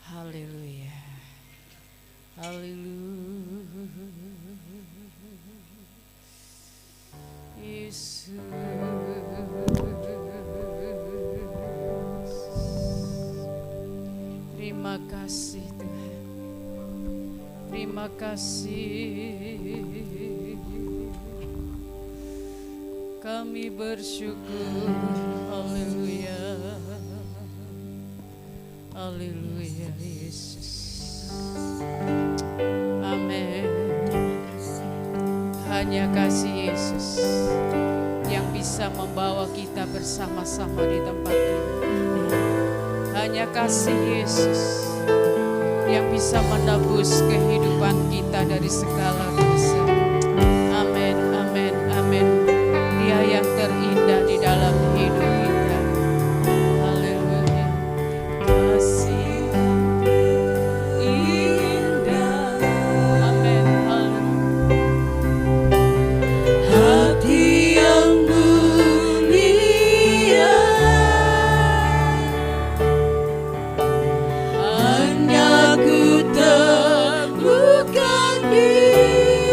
Haleluya. Haleluya. Yesus. Terima kasih Tuhan. Terima kasih. Kami bersyukur. Haleluya. Haleluya Yesus. Amin. Hanya kasih Yesus yang bisa membawa kita bersama-sama di tempat ini. Hanya kasih Yesus yang bisa menebus kehidupan kita dari segala dosa. Amin, amin, amin. Dia yang terindah di dalam hidup kita. Haleluya. Kasih indah. Amin. Hati yang mulia hanya ku temukan di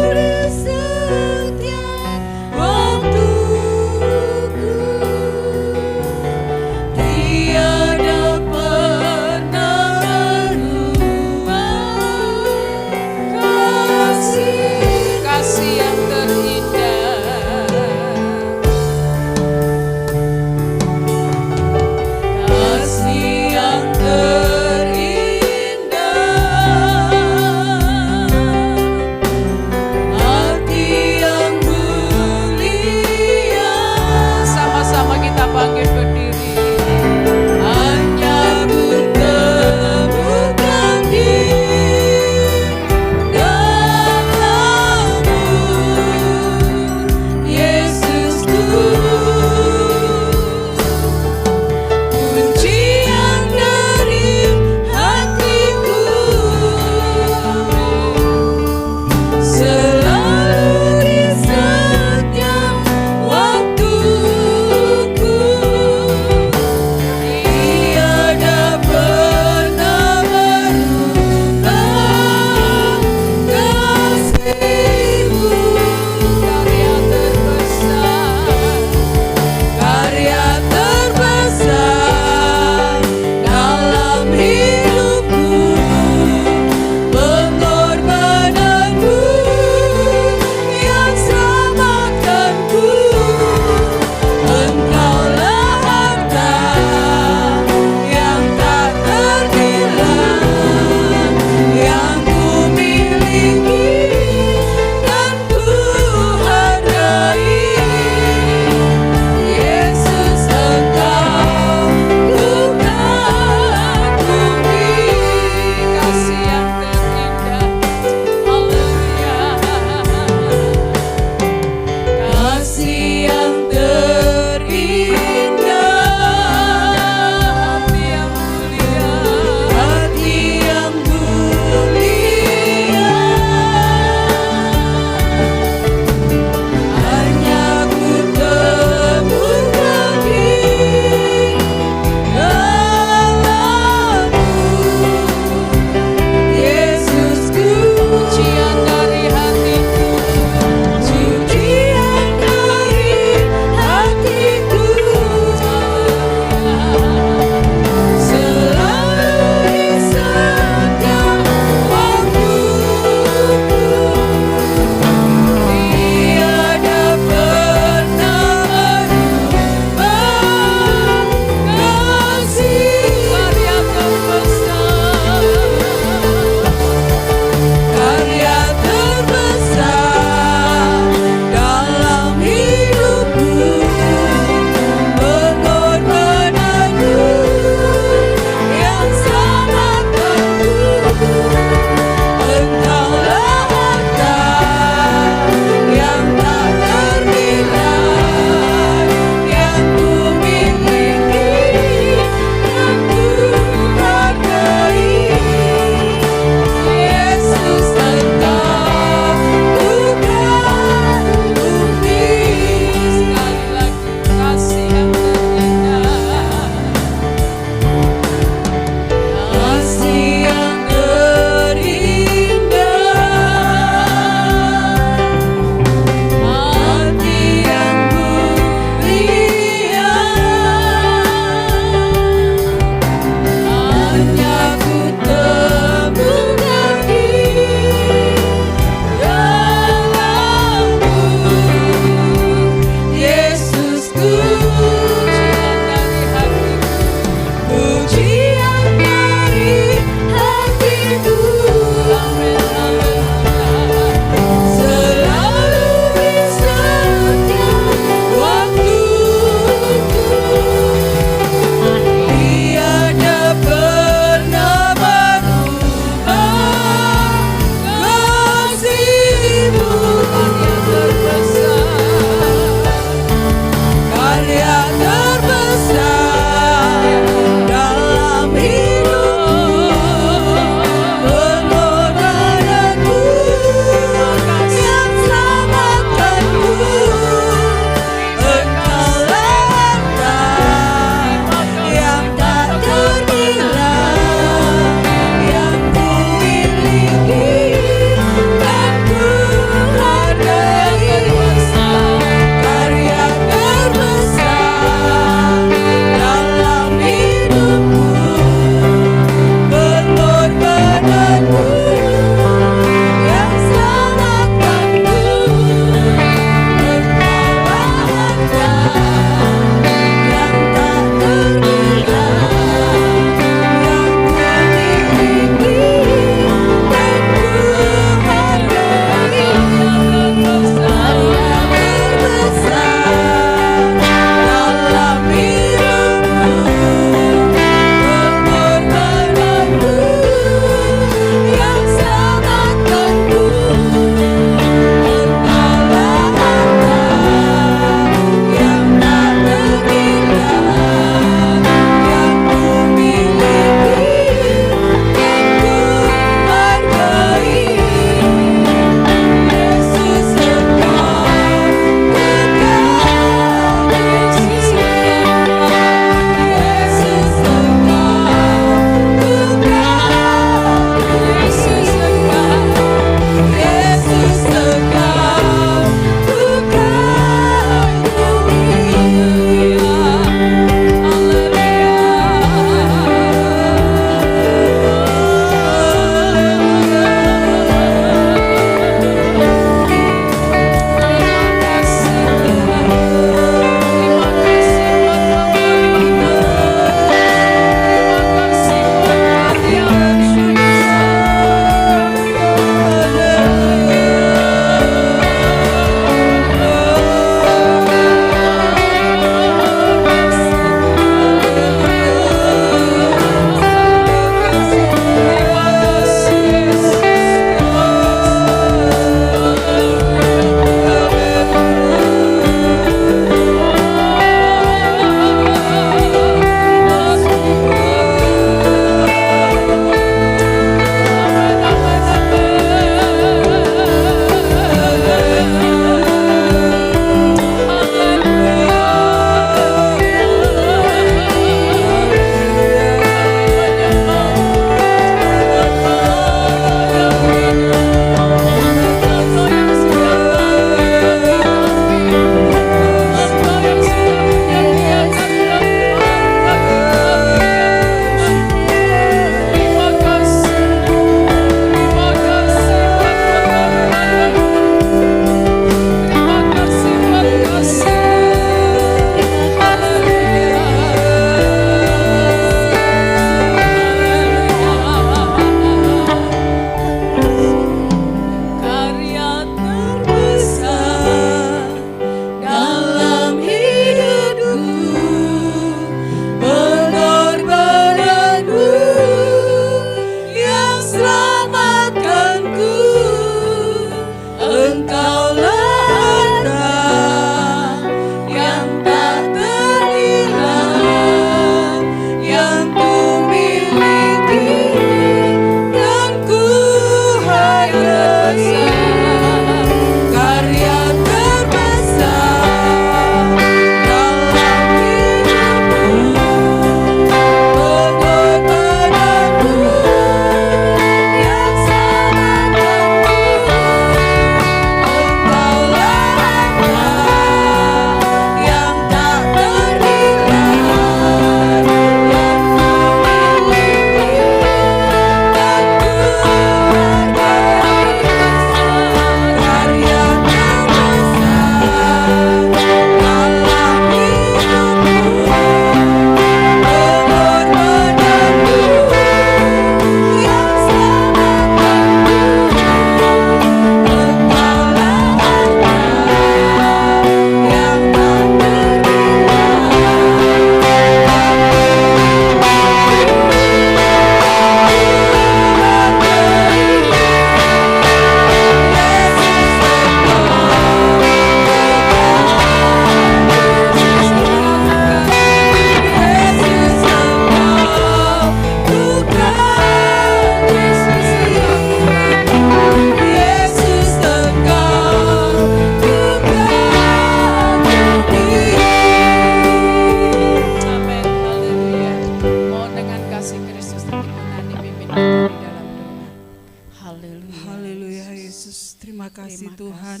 kasih Tuhan.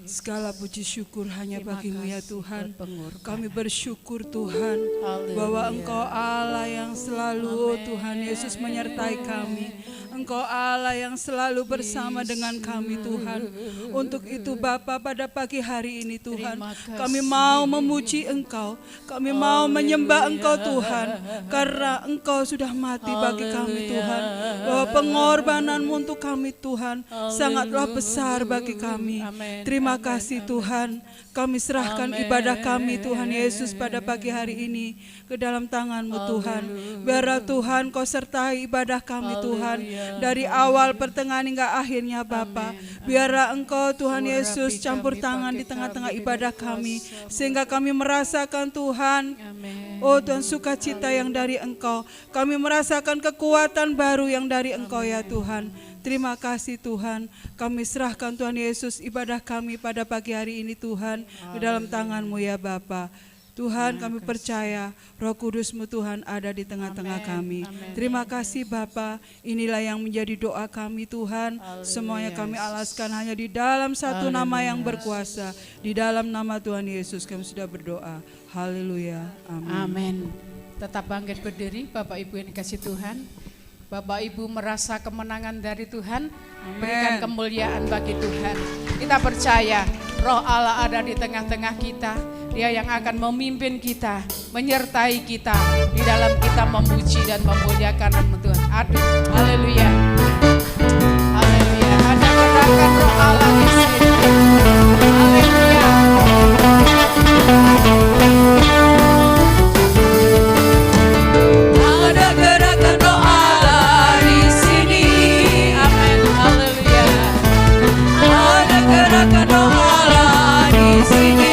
Segala puji syukur hanya bagimu ya Tuhan. Kami bersyukur Tuhan bahwa Engkau Allah yang selalu Tuhan Yesus menyertai kami. Engkau Allah yang selalu bersama dengan kami Tuhan. Untuk itu Bapa, pada pagi hari ini Tuhan, kami mau memuji Engkau. Kami mau menyembah Engkau Tuhan. Karena Engkau sudah mati bagi kami Tuhan. Bahwa pengorbananmu untuk kami Tuhan sangatlah besar bagi kami. Terima kasih Tuhan. Kami serahkan ibadah kami Tuhan Yesus pada pagi hari ini ke dalam tangan-Mu Tuhan. Biarlah Tuhan Kau sertai ibadah kami Tuhan. Dari awal pertengahan hingga akhirnya Bapa. Biarlah Engkau Tuhan Yesus campur tangan di tengah-tengah ibadah kami. Sehingga kami merasakan Tuhan, oh Tuhan, sukacita yang dari Engkau. Kami merasakan kekuatan baru yang dari Engkau ya Tuhan. Terima kasih Tuhan, kami serahkan Tuhan Yesus ibadah kami pada pagi hari ini Tuhan ke dalam tangan-Mu ya Bapa. Tuhan, kami percaya Roh Kudus-Mu Tuhan ada di tengah-tengah kami. Terima kasih Bapa, inilah yang menjadi doa kami Tuhan. Semuanya kami alaskan hanya di dalam satu nama yang berkuasa. Di dalam nama Tuhan Yesus kami sudah berdoa. Haleluya. Amin. Tetap bangkit berdiri Bapak Ibu yang dikasih Tuhan. Bapak Ibu merasa kemenangan dari Tuhan, berikan kemuliaan bagi Tuhan. Kita percaya Roh Allah ada di tengah-tengah kita. Dia yang akan memimpin kita, menyertai kita di dalam kita memuji dan memuliakan nama Tuhan. Aduh, haleluya. Haleluya. Ada gerakan Roh Allah di sini. Haleluya. Ada gerakan Roh Allah di sini. Amin. Haleluya. Ada gerakan Roh Allah di sini.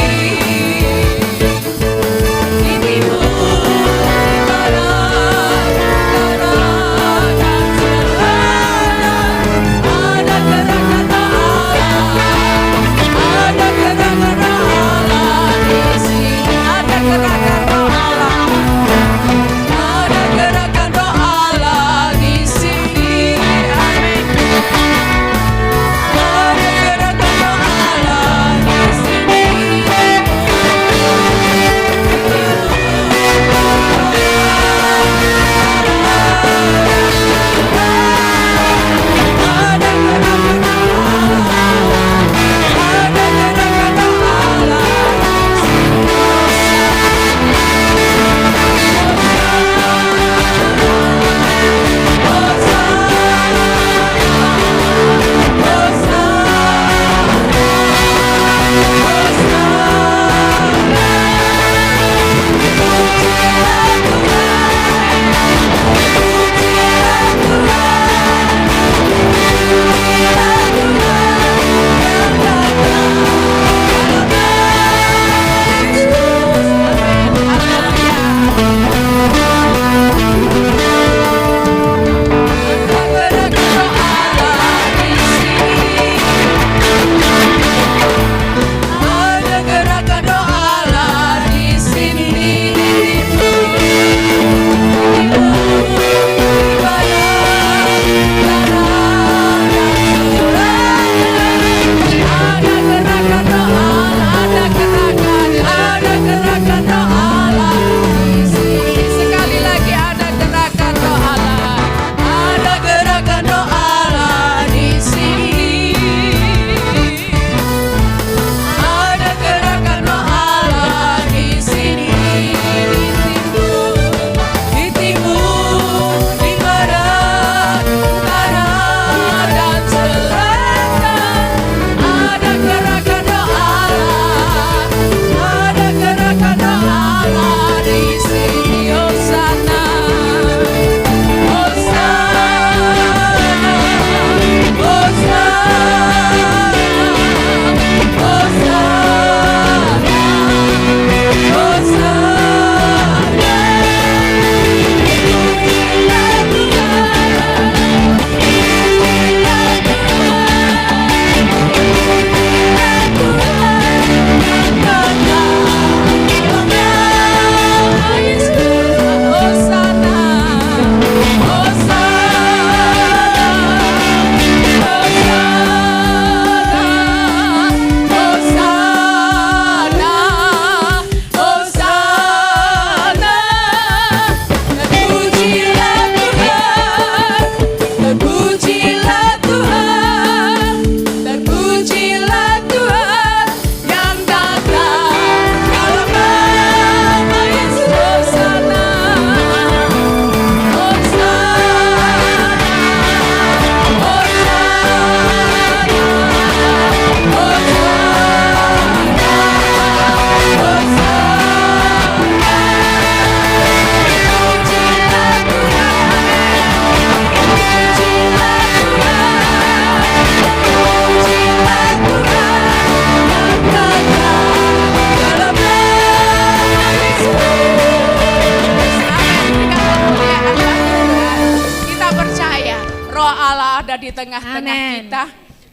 ada di tengah-tengah kita.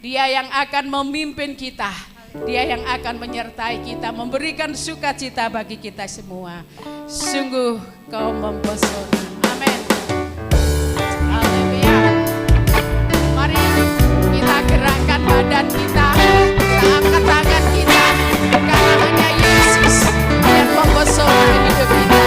Dia yang akan memimpin kita. Dia yang akan menyertai kita, memberikan sukacita bagi kita semua. Sungguh kau mempesona. Amin. Haleluya. Mari kita gerakkan badan kita, kita angkat tangan kita, karena hanya Yesus yang mempesona hidup kita.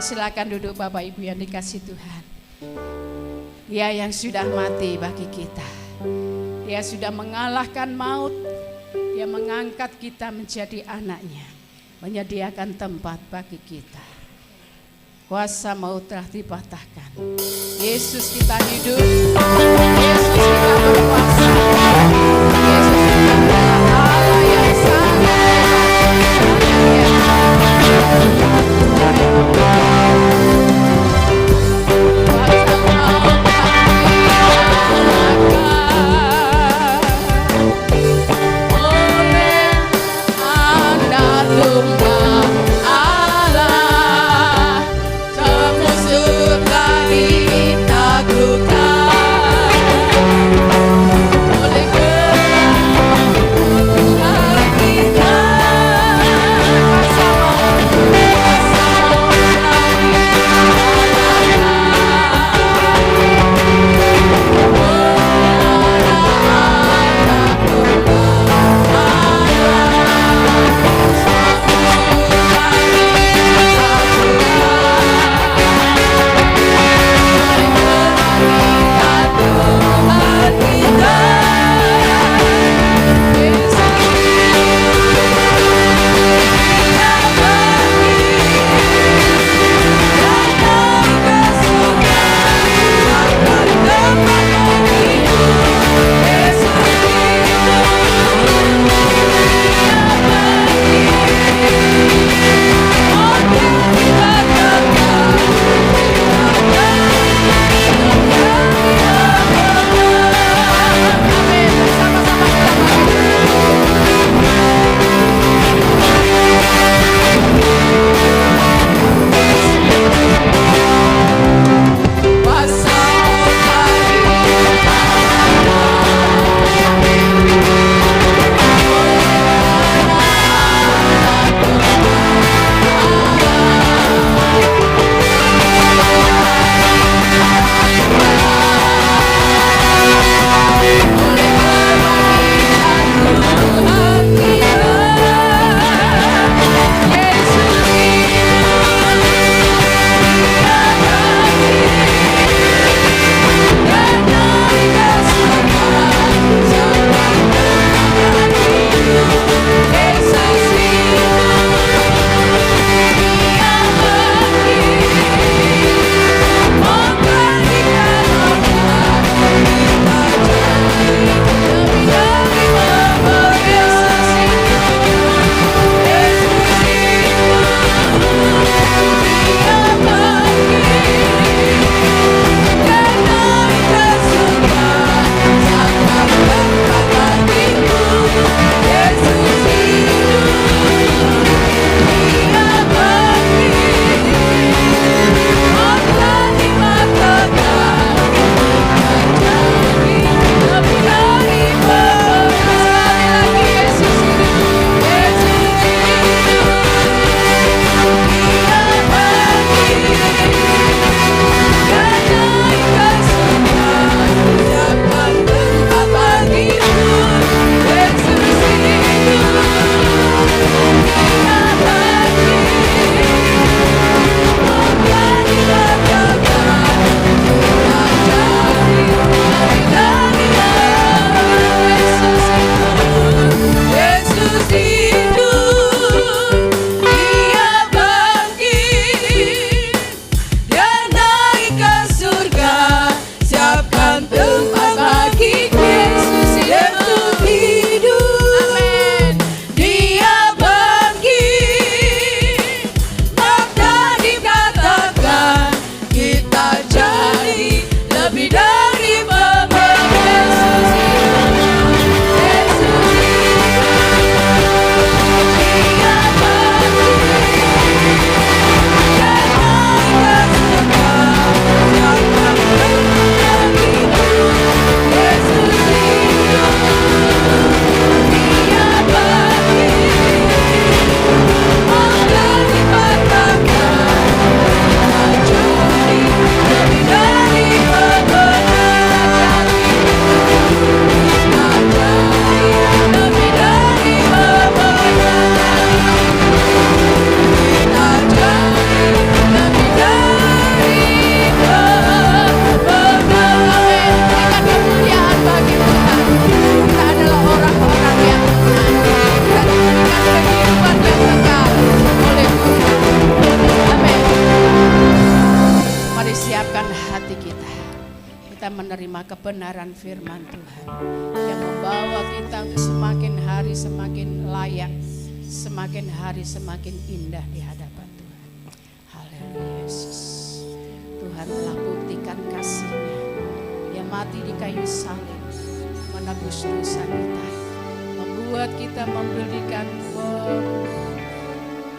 Silakan duduk Bapak Ibu yang dikasih Tuhan. Dia yang sudah mati bagi kita. Dia sudah mengalahkan maut. Dia mengangkat kita menjadi anaknya. Menyediakan tempat bagi kita. Kuasa maut telah dipatahkan. Yesus kita hidup. Yesus kita berkuasa. Yesus kita adalah Allah yang sangat Termusuh tak ditaklukkan. menerima kebenaran firman Tuhan yang membawa kita untuk semakin hari semakin layak, semakin hari semakin indah di hadapan Tuhan. Haleluya Yesus. Tuhan telah buktikan kasih-Nya yang mati di kayu salib, menebus dosa kita, membuat kita memberikan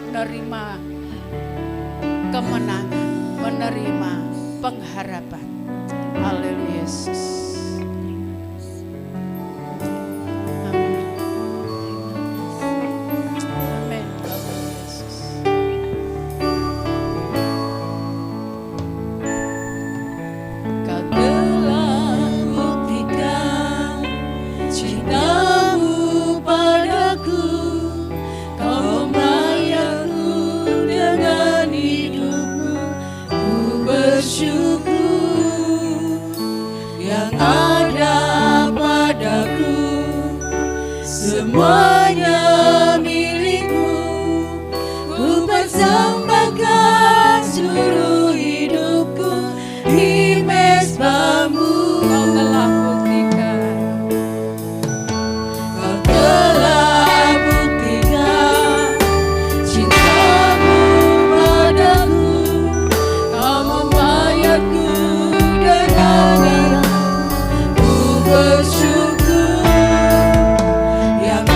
menerima kemenangan, menerima pengharapan. Haleluya Yesus. Amin. Amin. Haleluya Yesus. Kau telah buktikan cinta-Mu padaku, Kau melayaniku dengan hidupku. Ku bersyukur yang ada padaku, semuanya milikmu. Ku persembahkan seluruh hidupku di mezbah-Mu. Kau telah buktikan, Kau telah buktikan cinta-Mu padaku, Kau membayarku dengan bersyukur yang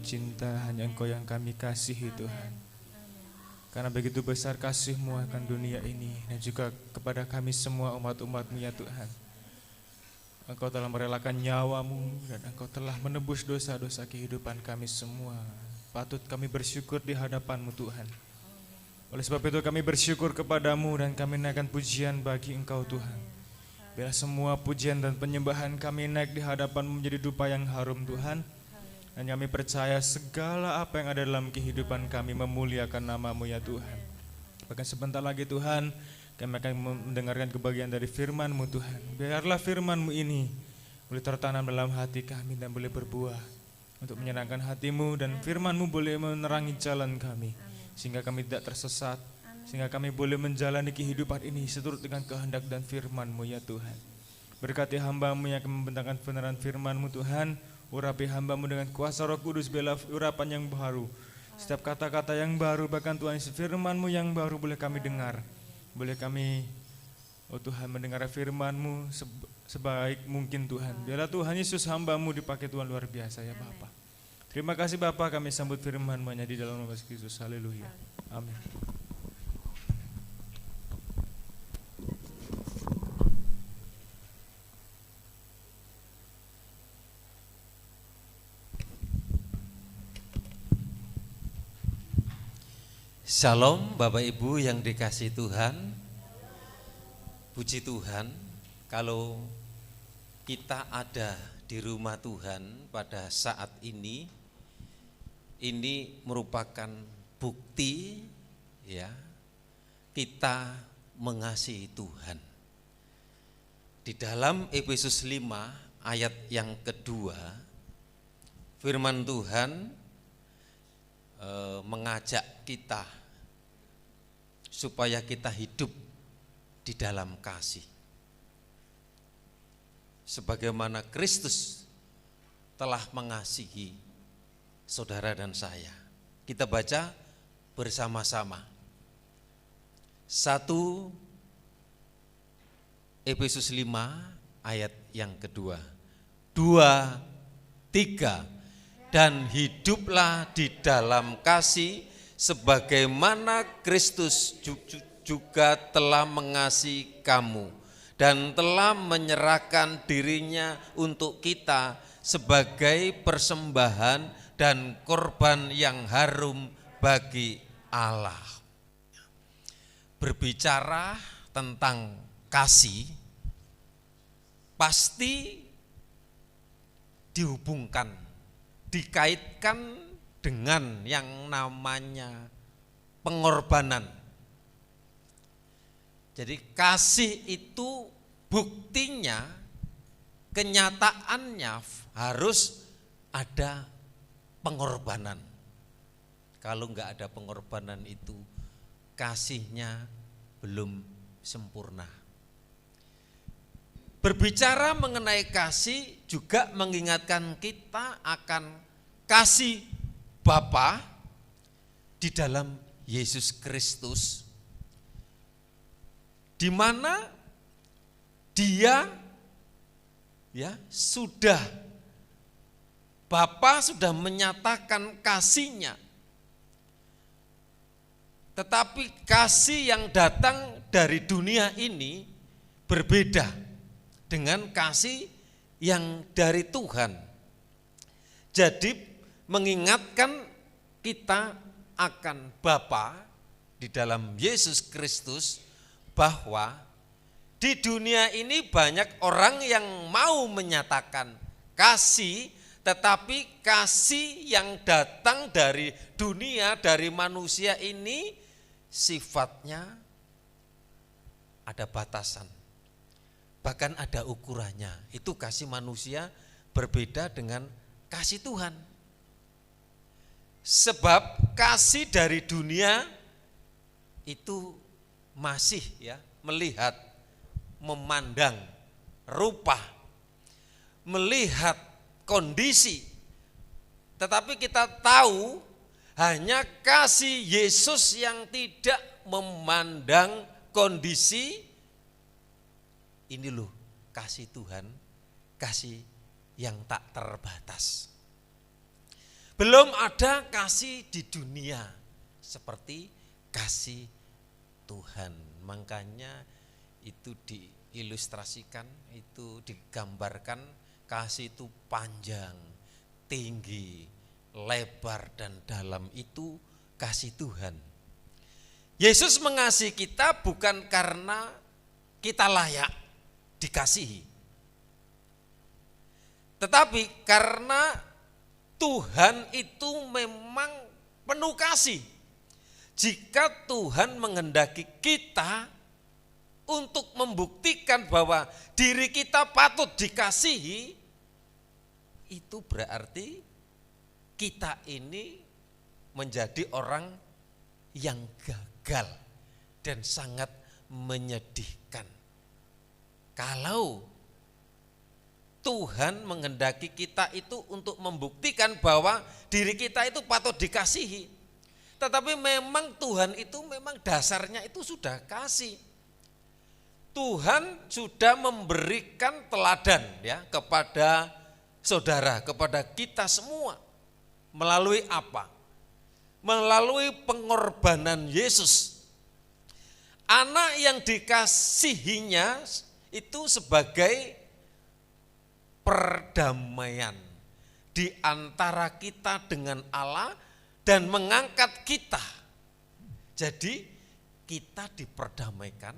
cinta, hanya Engkau yang kami kasihi Tuhan. Karena begitu besar kasih-Mu akan dunia ini dan juga kepada kami semua umat-umat-Mu ya Tuhan. Engkau telah merelakan nyawa-Mu dan Engkau telah menebus dosa-dosa kehidupan kami semua. Patut kami bersyukur di hadapan-Mu Tuhan. Oleh sebab itu kami bersyukur kepada-Mu dan kami naikkan pujian bagi Engkau Tuhan. Biarlah semua pujian dan penyembahan kami naik di hadapan-Mu menjadi dupa yang harum Tuhan. Dan kami percaya segala apa yang ada dalam kehidupan kami memuliakan nama-Mu ya Tuhan. Bahkan sebentar lagi Tuhan, kami akan mendengarkan kebagian dari firman-Mu Tuhan. Biarlah firman-Mu ini boleh tertanam dalam hati kami dan boleh berbuah untuk menyenangkan hati-Mu, dan firman-Mu boleh menerangi jalan kami sehingga kami tidak tersesat, sehingga kami boleh menjalani kehidupan ini seturut dengan kehendak dan firman-Mu ya Tuhan. Berkati hamba-Mu yang akan membentangkan kebenaran firman-Mu Tuhan. Urapi hamba-Mu dengan kuasa Roh Kudus, bela urapan yang baru, setiap kata-kata yang baru, bahkan Tuhan firman-Mu yang baru boleh kami dengar. Boleh kami, oh Tuhan, mendengar firman-Mu sebaik mungkin Tuhan. Biarlah Tuhan Yesus hamba-Mu dipakai Tuhan luar biasa ya Bapa. Terima kasih Bapa, kami sambut firman-Mu hanya di dalam nama Yesus Kristus. Haleluya. Amin. Shalom Bapak Ibu yang dikasihi Tuhan. Puji Tuhan, kalau kita ada di rumah Tuhan pada saat ini merupakan bukti ya kita mengasihi Tuhan. Di dalam Efesus 5 ayat yang kedua, firman Tuhan mengajak kita supaya kita hidup di dalam kasih. Sebagaimana Kristus telah mengasihi saudara dan saya. Kita baca bersama-sama. 1 Efesus 5 ayat yang kedua. 2, 3. Dan hiduplah di dalam kasih sebagaimana Kristus juga telah mengasihi kamu dan telah menyerahkan dirinya untuk kita sebagai persembahan dan korban yang harum bagi Allah. Berbicara tentang kasih pasti dikaitkan dengan yang namanya pengorbanan. Jadi kasih itu buktinya, kenyataannya harus ada pengorbanan. Kalau enggak ada pengorbanan itu kasihnya belum sempurna. Berbicara mengenai kasih juga mengingatkan kita akan kasih Bapa di dalam Yesus Kristus, di mana Dia Bapa sudah menyatakan kasih-Nya. Tetapi kasih yang datang dari dunia ini berbeda dengan kasih yang dari Tuhan. Jadi mengingatkan kita akan Bapa di dalam Yesus Kristus, bahwa di dunia ini banyak orang yang mau menyatakan kasih, tetapi kasih yang datang dari dunia, dari manusia ini sifatnya ada batasan, bahkan ada ukurannya. Itu kasih manusia berbeda dengan kasih Tuhan. Sebab kasih dari dunia itu masih melihat, memandang rupa, melihat kondisi. Tetapi kita tahu hanya kasih Yesus yang tidak memandang kondisi. Ini loh kasih Tuhan, kasih yang tak terbatas. Belum ada kasih di dunia seperti kasih Tuhan. Makanya itu diilustrasikan, itu digambarkan, kasih itu panjang, tinggi, lebar dan dalam, itu kasih Tuhan. Yesus mengasihi kita bukan karena kita layak dikasihi, tetapi karena Tuhan itu memang penuh kasih. Jika Tuhan menghendaki kita untuk membuktikan bahwa diri kita patut dikasihi, itu berarti kita ini menjadi orang yang gagal dan sangat menyedihkan. Kalau Tuhan menghendaki kita itu untuk membuktikan bahwa diri kita itu patut dikasihi, tetapi memang Tuhan itu memang dasarnya itu sudah kasih. Tuhan sudah memberikan teladan ya kepada saudara, kepada kita semua. Melalui apa? Melalui pengorbanan Yesus. Anak yang dikasihinya itu sebagai perdamaian di antara kita dengan Allah dan mengangkat kita. Jadi kita diperdamaikan,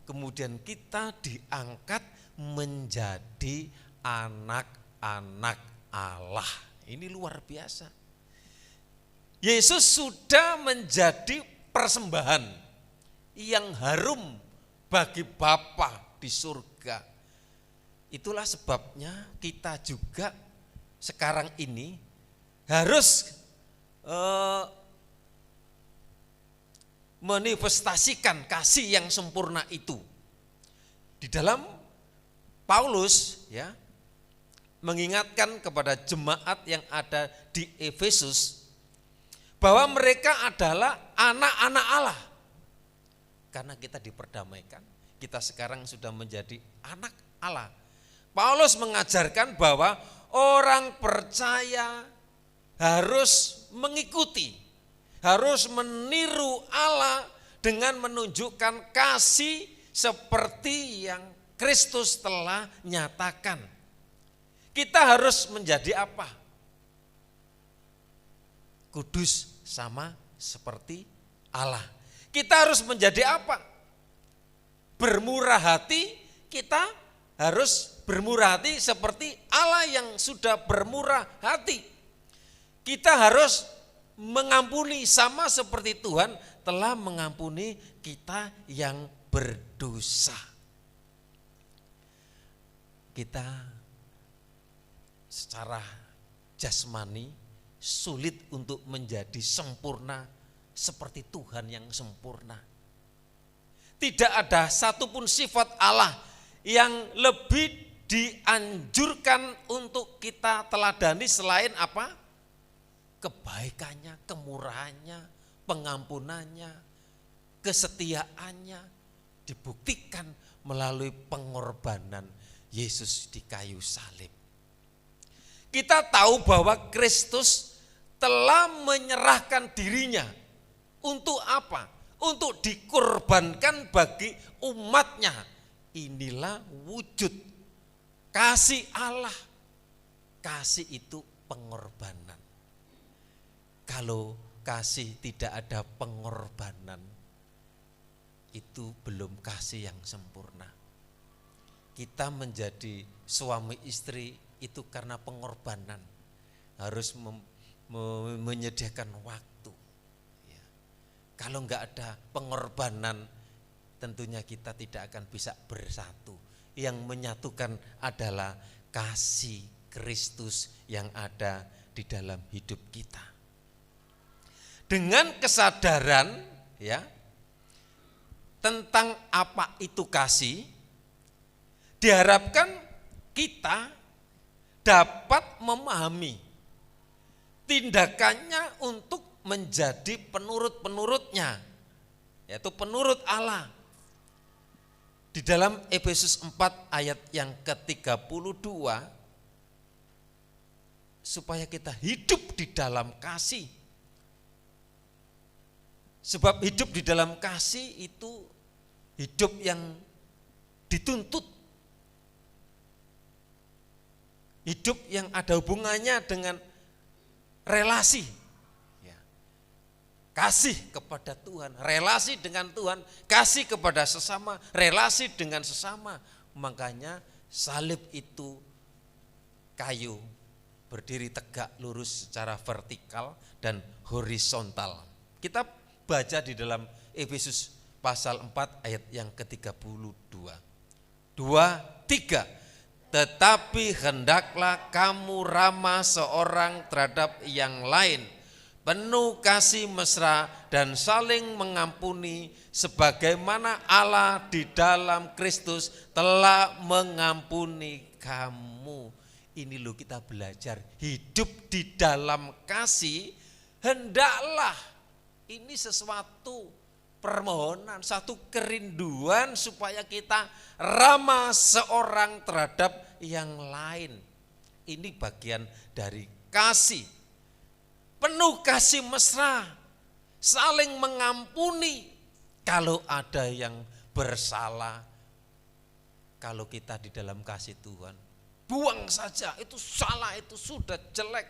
kemudian kita diangkat menjadi anak-anak Allah. Ini luar biasa. Yesus sudah menjadi persembahan yang harum bagi Bapa di surga. Itulah sebabnya kita juga sekarang ini harus manifestasikan kasih yang sempurna itu. Di dalam Paulus ya mengingatkan kepada jemaat yang ada di Efesus bahwa mereka adalah anak-anak Allah. Karena kita diperdamaikan, kita sekarang sudah menjadi anak Allah. Paulus mengajarkan bahwa orang percaya harus mengikuti, harus meniru Allah dengan menunjukkan kasih seperti yang Kristus telah nyatakan. Kita harus menjadi apa? Kudus sama seperti Allah. Kita harus menjadi apa? Bermurah hati, kita harus bermurah hati seperti Allah yang sudah bermurah hati. Kita harus mengampuni sama seperti Tuhan telah mengampuni kita yang berdosa. Kita secara jasmani sulit untuk menjadi sempurna seperti Tuhan yang sempurna. Tidak ada satupun sifat Allah yang lebih dianjurkan untuk kita teladani selain apa? Kebaikannya, kemurahannya, pengampunannya, kesetiaannya dibuktikan melalui pengorbanan Yesus di kayu salib. Kita tahu bahwa Kristus telah menyerahkan dirinya untuk apa? Untuk dikorbankan bagi umatnya. Inilah wujud kasih Allah. Kasih itu pengorbanan. Kalau kasih tidak ada pengorbanan, itu belum kasih yang sempurna. Kita menjadi suami istri itu karena pengorbanan, harus menyediakan waktu. Ya. Kalau enggak ada pengorbanan, tentunya kita tidak akan bisa bersatu. Yang menyatukan adalah kasih Kristus yang ada di dalam hidup kita. Dengan kesadaran ya tentang apa itu kasih, diharapkan kita dapat memahami tindakannya untuk menjadi penurut-penurutnya, yaitu penurut Allah. Di dalam Efesus 4 ayat yang ke-32, supaya kita hidup di dalam kasih. Sebab hidup di dalam kasih itu hidup yang dituntut. Hidup yang ada hubungannya dengan relasi. Ya. Kasih kepada Tuhan, relasi dengan Tuhan, kasih kepada sesama, relasi dengan sesama. Makanya salib itu kayu, berdiri tegak lurus secara vertikal dan horizontal. Kita baca di dalam Efesus pasal 4 ayat yang ke-32. 2, 3. Tetapi hendaklah kamu ramah seorang terhadap yang lain, penuh kasih mesra dan saling mengampuni, sebagaimana Allah di dalam Kristus telah mengampuni kamu. Ini loh kita belajar hidup di dalam kasih. Hendaklah, ini sesuatu permohonan, satu kerinduan supaya kita ramah seorang terhadap yang lain. Ini bagian dari kasih. Penuh kasih mesra, saling mengampuni. Kalau ada yang bersalah, kalau kita di dalam kasih Tuhan, buang saja, itu salah, itu sudah jelek.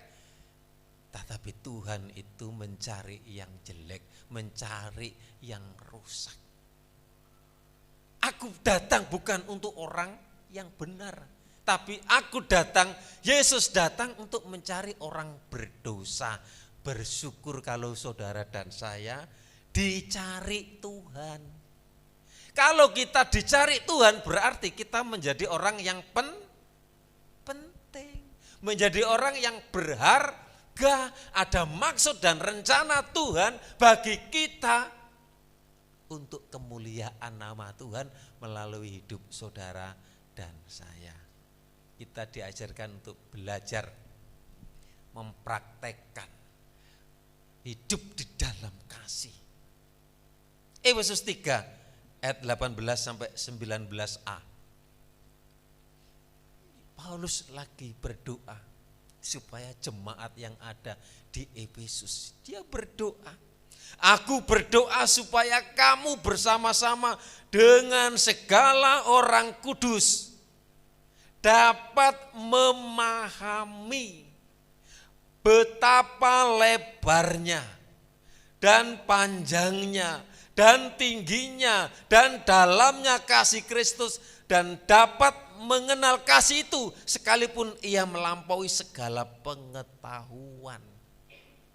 Tetapi Tuhan itu mencari yang jelek, mencari yang rusak. Aku datang bukan untuk orang yang benar, tapi aku datang, Yesus datang untuk mencari orang berdosa. Bersyukur kalau saudara dan saya dicari Tuhan. Kalau kita dicari Tuhan berarti kita menjadi orang yang penting, menjadi orang yang berharga, ada maksud dan rencana Tuhan bagi kita untuk kemuliaan nama Tuhan melalui hidup saudara dan saya. Kita diajarkan untuk belajar, mempraktekkan hidup di dalam kasih. Efesus 3 ayat 18 sampai 19a. Paulus lagi berdoa supaya jemaat yang ada di Efesus, dia berdoa, aku berdoa supaya kamu bersama-sama dengan segala orang kudus dapat memahami betapa lebarnya dan panjangnya dan tingginya dan dalamnya kasih Kristus, dan dapat mengenal kasih itu sekalipun ia melampaui segala pengetahuan.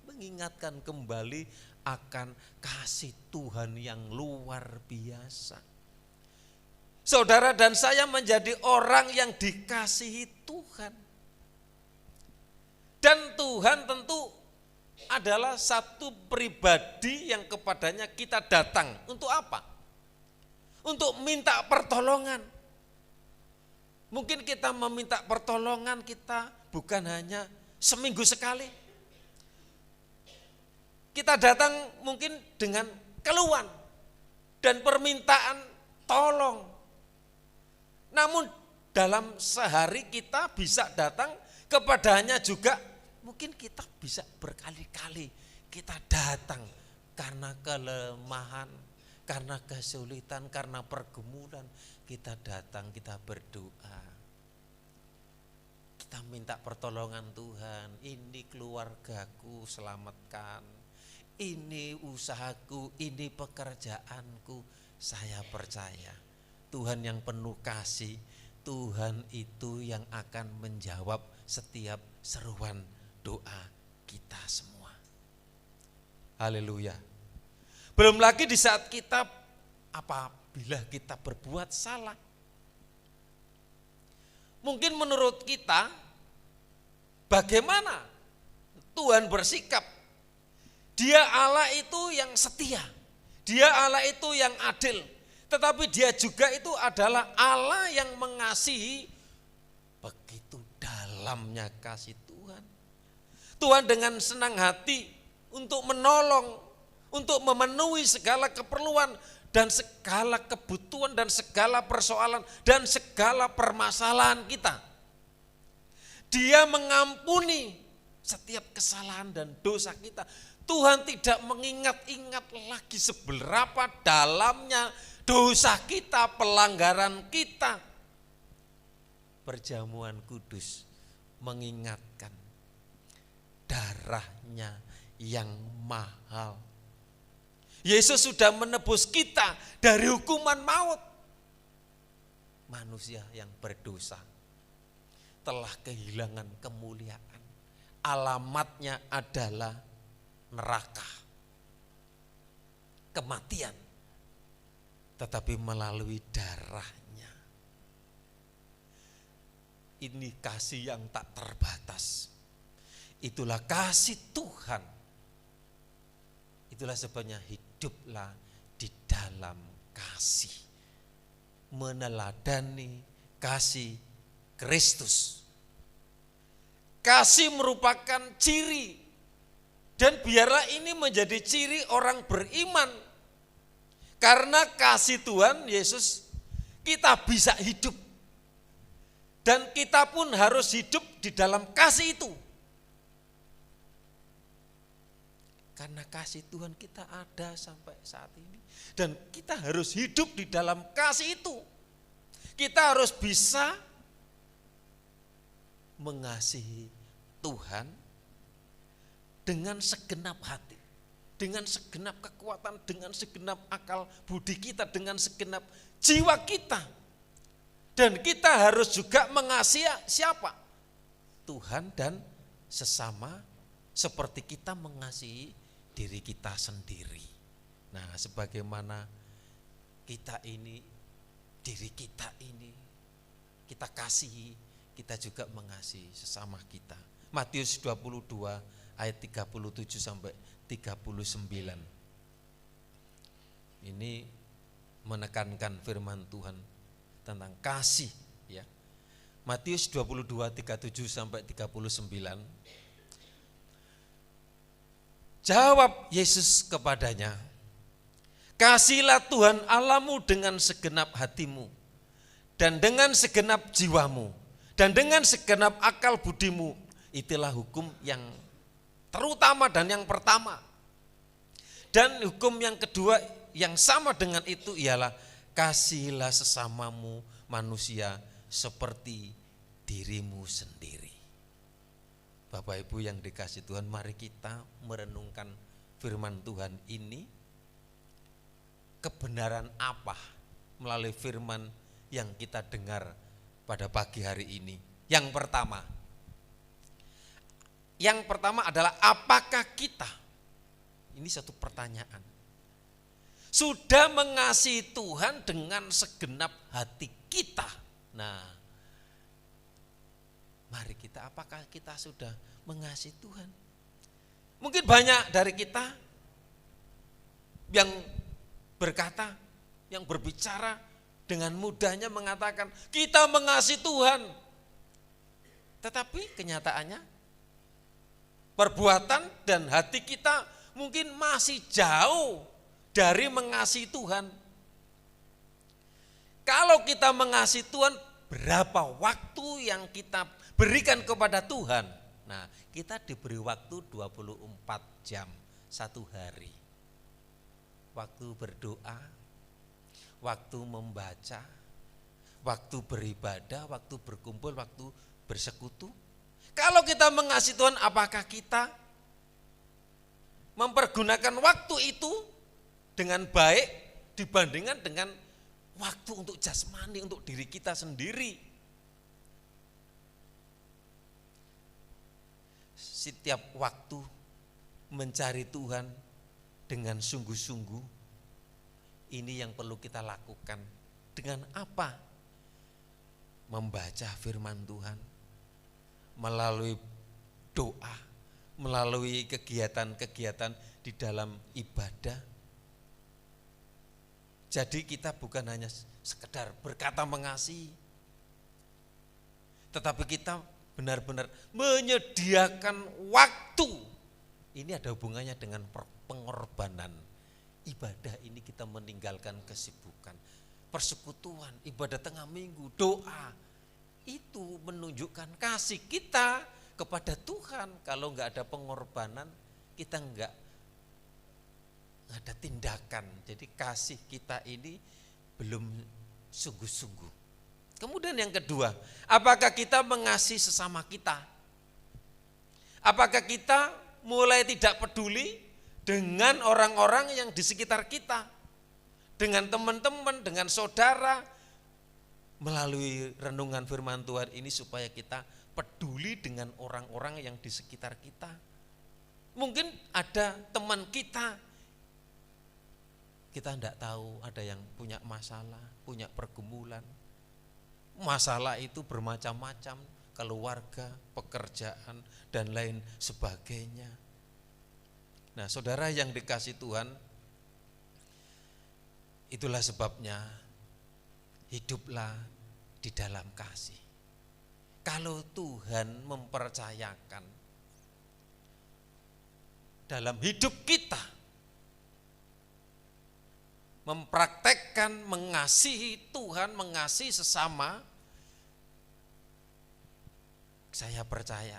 Mengingatkan kembali akan kasih Tuhan yang luar biasa. Saudara dan saya menjadi orang yang dikasihi Tuhan. Dan Tuhan tentu adalah satu pribadi yang kepadanya kita datang. Untuk apa? Untuk minta pertolongan. Mungkin kita meminta pertolongan kita bukan hanya seminggu sekali. Kita datang mungkin dengan keluhan dan permintaan tolong. Namun dalam sehari kita bisa datang kepadanya juga, mungkin kita bisa berkali-kali kita datang karena kelemahan, karena kesulitan, karena pergumulan. Kita datang, kita berdoa. Kita minta pertolongan Tuhan, ini keluargaku selamatkan, ini usahaku, ini pekerjaanku. Saya percaya Tuhan yang penuh kasih, Tuhan itu yang akan menjawab setiap seruan doa kita semua. Haleluya. Belum lagi di saat kita, apabila kita berbuat salah. Mungkin menurut kita, bagaimana Tuhan bersikap? Dia Allah itu yang setia, dia Allah itu yang adil. Tetapi dia juga itu adalah Allah yang mengasihi. Begitu dalamnya kasih Tuhan. Tuhan dengan senang hati untuk menolong, untuk memenuhi segala keperluan dan segala kebutuhan dan segala persoalan dan segala permasalahan kita. Dia mengampuni setiap kesalahan dan dosa kita. Tuhan tidak mengingat-ingat lagi seberapa dalamnya dosa kita, pelanggaran kita. Perjamuan kudus mengingatkan darahnya yang mahal. Yesus sudah menebus kita dari hukuman maut. Manusia yang berdosa telah kehilangan kemuliaan. Alamatnya adalah neraka, kematian. Tetapi melalui darahnya, ini kasih yang tak terbatas. Itulah kasih Tuhan. Itulah sebabnya hiduplah di dalam kasih, meneladani kasih Kristus. Kasih merupakan ciri, dan biarlah ini menjadi ciri orang beriman. Karena kasih Tuhan Yesus, kita bisa hidup. Dan kita pun harus hidup di dalam kasih itu. Karena kasih Tuhan kita ada sampai saat ini. Dan kita harus hidup di dalam kasih itu. Kita harus bisa mengasihi Tuhan dengan segenap hati, dengan segenap kekuatan, dengan segenap akal budi kita, dengan segenap jiwa kita. Dan kita harus juga mengasihi siapa? Tuhan dan sesama seperti kita mengasihi diri kita sendiri. Nah, sebagaimana kita ini, diri kita ini, kita kasihi, kita juga mengasihi sesama kita. Matius 22 ayat 37 sampai 39. Ini menekankan firman Tuhan tentang kasih, ya. Matius 22 37 sampai 39. Jawab Yesus kepadanya, "Kasihilah Tuhan Allahmu dengan segenap hatimu, dan dengan segenap jiwamu, dan dengan segenap akal budimu." Itulah hukum yang terutama dan yang pertama. Dan hukum yang kedua yang sama dengan itu ialah kasihilah sesamamu manusia seperti dirimu sendiri. Bapak Ibu yang dikasihi Tuhan, mari kita merenungkan firman Tuhan ini. Kebenaran apa melalui firman yang kita dengar pada pagi hari ini? Yang pertama adalah apakah kita, ini satu pertanyaan, sudah mengasihi Tuhan dengan segenap hati kita? Nah, mari kita, apakah kita sudah mengasihi Tuhan? Mungkin banyak dari kita yang berkata, yang berbicara dengan mudahnya mengatakan kita mengasihi Tuhan. Tetapi kenyataannya perbuatan dan hati kita mungkin masih jauh dari mengasihi Tuhan. Kalau kita mengasihi Tuhan, berapa waktu yang kita berikan kepada Tuhan? Nah, kita diberi waktu 24 jam satu hari. Waktu berdoa, waktu membaca, waktu beribadah, waktu berkumpul, waktu bersekutu. Kalau kita mengasihi Tuhan, apakah kita mempergunakan waktu itu dengan baik dibandingkan dengan waktu untuk jasmani, untuk diri kita sendiri? Setiap waktu mencari Tuhan dengan sungguh-sungguh, ini yang perlu kita lakukan. Dengan apa? Membaca firman Tuhan, melalui doa, melalui kegiatan-kegiatan di dalam ibadah. Jadi kita bukan hanya sekedar berkata mengasihi, tetapi kita benar-benar menyediakan waktu. Ini ada hubungannya dengan pengorbanan. Ibadah ini kita meninggalkan kesibukan, persekutuan, ibadah tengah minggu, doa. Itu menunjukkan kasih kita kepada Tuhan. Kalau nggak ada pengorbanan, kita nggak ada tindakan. Jadi kasih kita ini belum sungguh-sungguh. Kemudian yang kedua, apakah kita mengasihi sesama kita? Apakah kita mulai tidak peduli dengan orang-orang yang di sekitar kita? Dengan teman-teman, dengan saudara, melalui renungan firman Tuhan ini supaya kita peduli dengan orang-orang yang di sekitar kita. Mungkin ada teman kita tidak tahu ada yang punya masalah, punya pergumulan. Masalah itu bermacam-macam, keluarga, pekerjaan, dan lain sebagainya. Nah, saudara yang dikasih Tuhan, itulah sebabnya hiduplah di dalam kasih. Kalau Tuhan mempercayakan dalam hidup kita, mempraktekkan mengasihi Tuhan, mengasihi sesama, saya percaya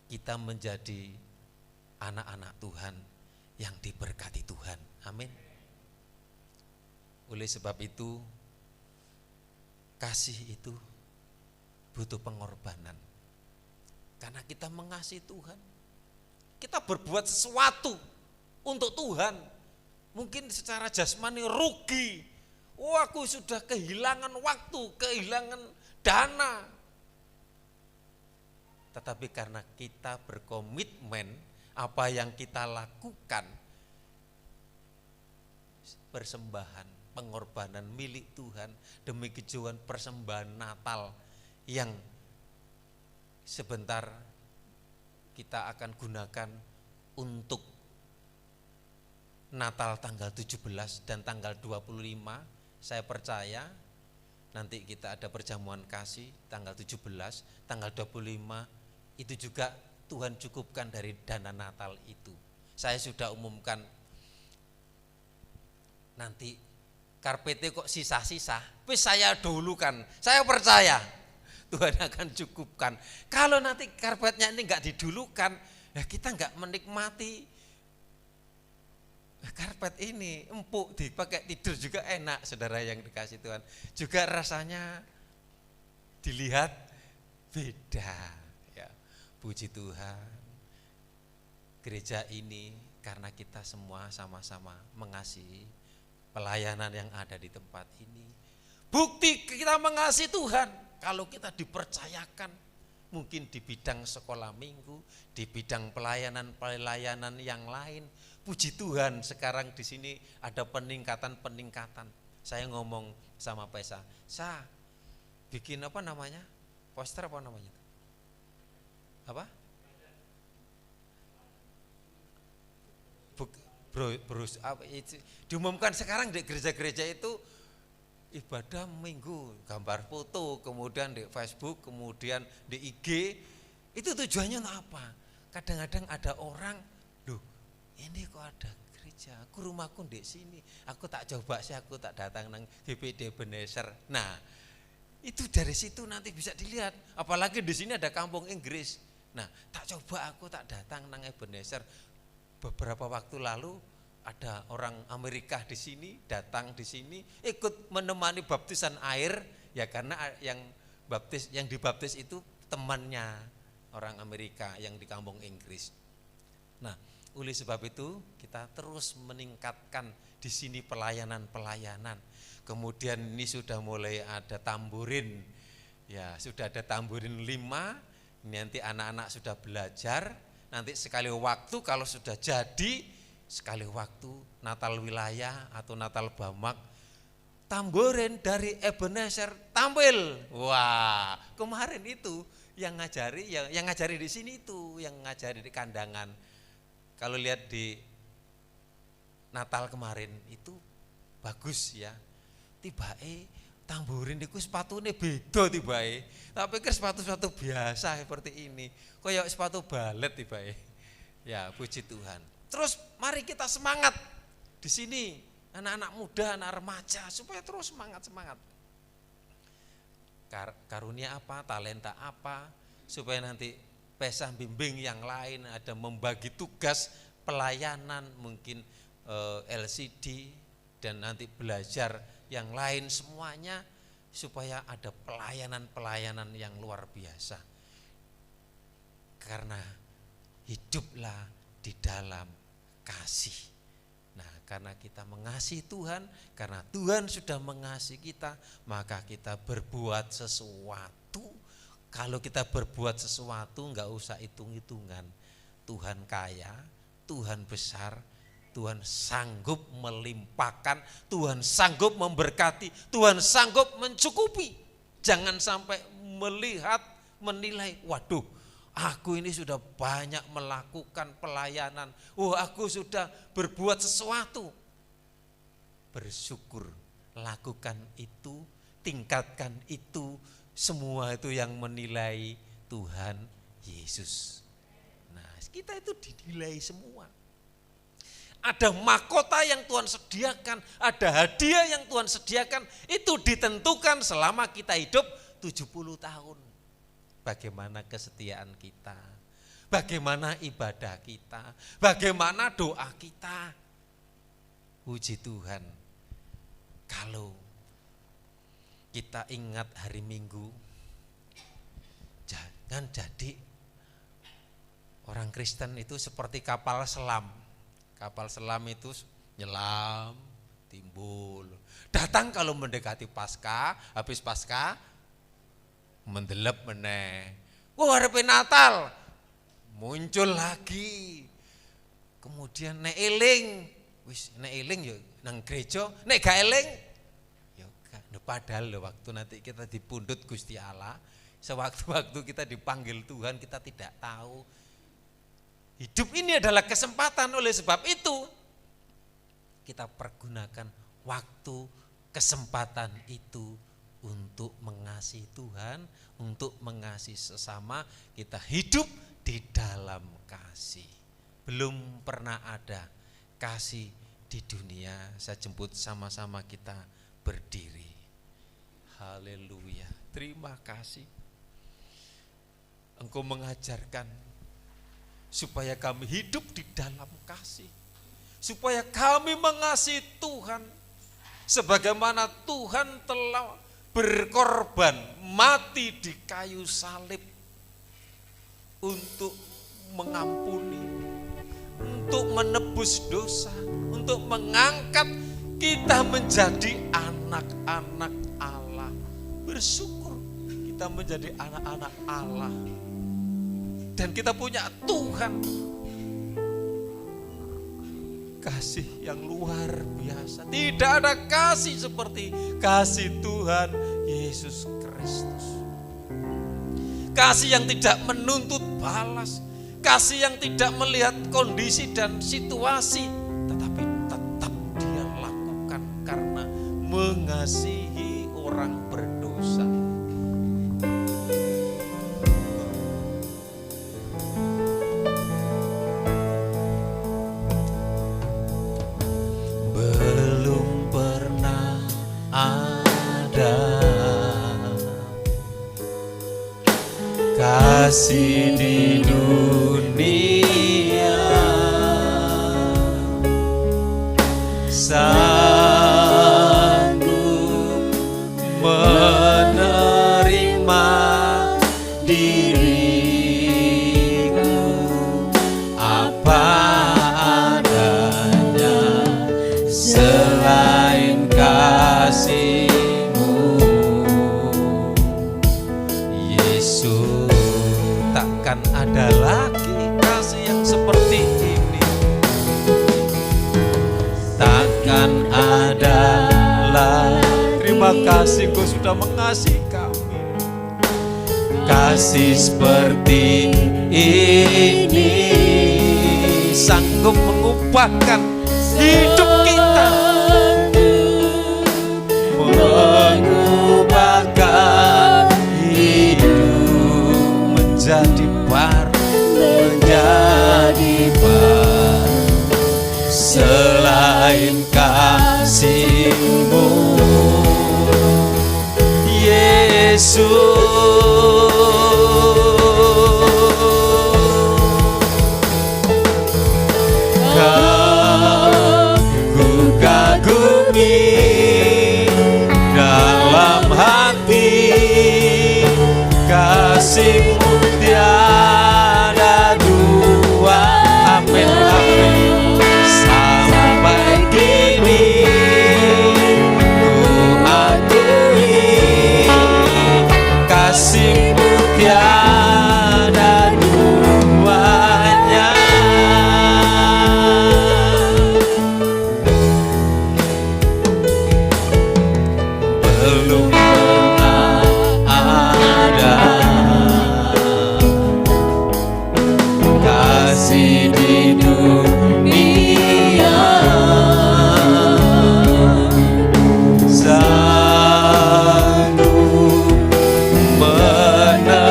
kita menjadi anak-anak Tuhan yang diberkati Tuhan. Amin. Oleh sebab itu, kasih itu butuh pengorbanan. Karena kita mengasihi Tuhan, kita berbuat sesuatu untuk Tuhan. Mungkin secara jasmani rugi. Oh, aku sudah kehilangan waktu, kehilangan dana. Tetapi karena kita berkomitmen, apa yang kita lakukan, persembahan, pengorbanan milik Tuhan demi tujuan persembahan Natal yang sebentar kita akan gunakan untuk Natal tanggal 17 dan tanggal 25. Saya percaya nanti kita ada perjamuan kasih tanggal 17, tanggal 25 itu juga Tuhan cukupkan dari dana Natal itu. Saya sudah umumkan nanti karpetnya kok sisa-sisa, wis saya dulukan. Saya percaya Tuhan akan cukupkan. Kalau nanti karpetnya ini enggak didulukan, ya kita enggak menikmati karpet ini. Empuk dipakai tidur juga enak, saudara yang dikasih Tuhan. Juga rasanya dilihat beda. Ya, puji Tuhan. Gereja ini karena kita semua sama-sama mengasihi pelayanan yang ada di tempat ini. Bukti kita mengasihi Tuhan kalau kita dipercayakan mungkin di bidang sekolah minggu, di bidang pelayanan yang lain. Puji Tuhan sekarang di sini ada peningkatan. Saya ngomong sama Pesa, "Sa, bikin apa namanya? Poster apa namanya? Apa? Brus, diumumkan sekarang di gereja-gereja itu ibadah minggu, gambar foto, kemudian di Facebook, kemudian di IG. Itu tujuannya apa? Kadang-kadang ada orang, loh ini kok ada gereja, aku rumahku di sini, aku tak coba sih, aku tak datang nang GPD Ebenezer. Nah, itu dari situ nanti bisa dilihat. Apalagi di sini ada kampung Inggris. Nah, tak coba aku tak datang nang Ebenezer. Beberapa waktu lalu ada orang Amerika di sini, datang di sini, ikut menemani baptisan air, ya karena yang dibaptis itu temannya orang Amerika yang di kampung Inggris. Nah, oleh sebab itu kita terus meningkatkan di sini pelayanan. Kemudian ini sudah mulai ada tamburin, ya sudah ada tamburin 5, nanti anak-anak sudah belajar, nanti sekali waktu kalau sudah jadi, sekali waktu Natal wilayah atau Natal Bamak, tamborin dari Ebenezer tampil. Wah, kemarin itu yang ngajari di sini itu, yang ngajari di kandangan. Kalau lihat di Natal kemarin itu bagus ya. Tibae tamborin itu sepatunya beda tibae. Tak pikir sepatu-sepatu biasa seperti ini. Kayak sepatu balet tibae. Ya, puji Tuhan. Terus mari kita semangat di sini, anak-anak muda, anak remaja, supaya terus semangat. Karunia apa, talenta apa, supaya nanti pesah bimbing yang lain ada membagi tugas pelayanan, mungkin LCD dan nanti belajar yang lain semuanya, supaya ada pelayanan-pelayanan yang luar biasa. Karena hiduplah di dalam kasih. Nah, karena kita mengasihi Tuhan, karena Tuhan sudah mengasihi kita, maka kita berbuat sesuatu. Kalau kita berbuat sesuatu enggak usah hitung-hitungan. Tuhan kaya, Tuhan besar, Tuhan sanggup melimpahkan, Tuhan sanggup memberkati, Tuhan sanggup mencukupi. Jangan sampai melihat, menilai, waduh, aku ini sudah banyak melakukan pelayanan, aku sudah berbuat sesuatu. Bersyukur, lakukan itu, tingkatkan itu, semua itu yang menilai Tuhan Yesus. Nah, kita itu dinilai semua. Ada mahkota yang Tuhan sediakan, ada hadiah yang Tuhan sediakan, itu ditentukan selama kita hidup 70 tahun. Bagaimana kesetiaan kita, bagaimana ibadah kita, bagaimana doa kita. Puji Tuhan, kalau kita ingat hari Minggu, jangan jadi orang Kristen itu seperti kapal selam. Kapal selam itu nyelam, timbul. Datang kalau mendekati Paskah, habis Paskah mendelep meneh. Harepe Natal, muncul lagi. Kemudian nek eling, wis nek eling yo nang gereja, nek gak eling yo gak. Padahal waktu nanti kita dipundhut Gusti Allah, sewaktu-waktu kita dipanggil Tuhan, kita tidak tahu. Hidup ini adalah kesempatan, oleh sebab itu kita pergunakan waktu, kesempatan itu untuk mengasihi Tuhan, untuk mengasihi sesama. Kita hidup di dalam kasih. Belum pernah ada kasih di dunia. Saya jemput sama-sama kita berdiri. Haleluya. Terima kasih. Engkau mengajarkan supaya kami hidup di dalam kasih, supaya kami mengasihi Tuhan sebagaimana Tuhan telah berkorban mati di kayu salib untuk mengampuni, untuk menebus dosa, untuk mengangkat kita menjadi anak-anak Allah. Bersyukur kita menjadi anak-anak Allah. Dan kita punya Tuhan, kasih yang luar biasa. Tidak ada kasih seperti kasih Tuhan Yesus Kristus. Kasih yang tidak menuntut balas, kasih yang tidak melihat kondisi dan situasi, tetapi tetap dia lakukan karena mengasihi orang berdosa. Kasih di dunia sanggup menerima diriku apa adanya, selain kasih-Mu Yesus. Takkan ada lagi kasih yang seperti ini. Takkan ada lagi. Terima kasih Engkau sudah mengasihi kami. Kasih seperti ini sanggup mengubahkan hidup kita, mengubahkan hidup menjadi baru, menjadi baru. Selain kasih-Mu Yesus, kasih-Mu tiada dua. Amin, amin. Sampai kini ku akui kasih-Mu tiada duanya. Belum pernah ada kasih di dunia sanggup menerima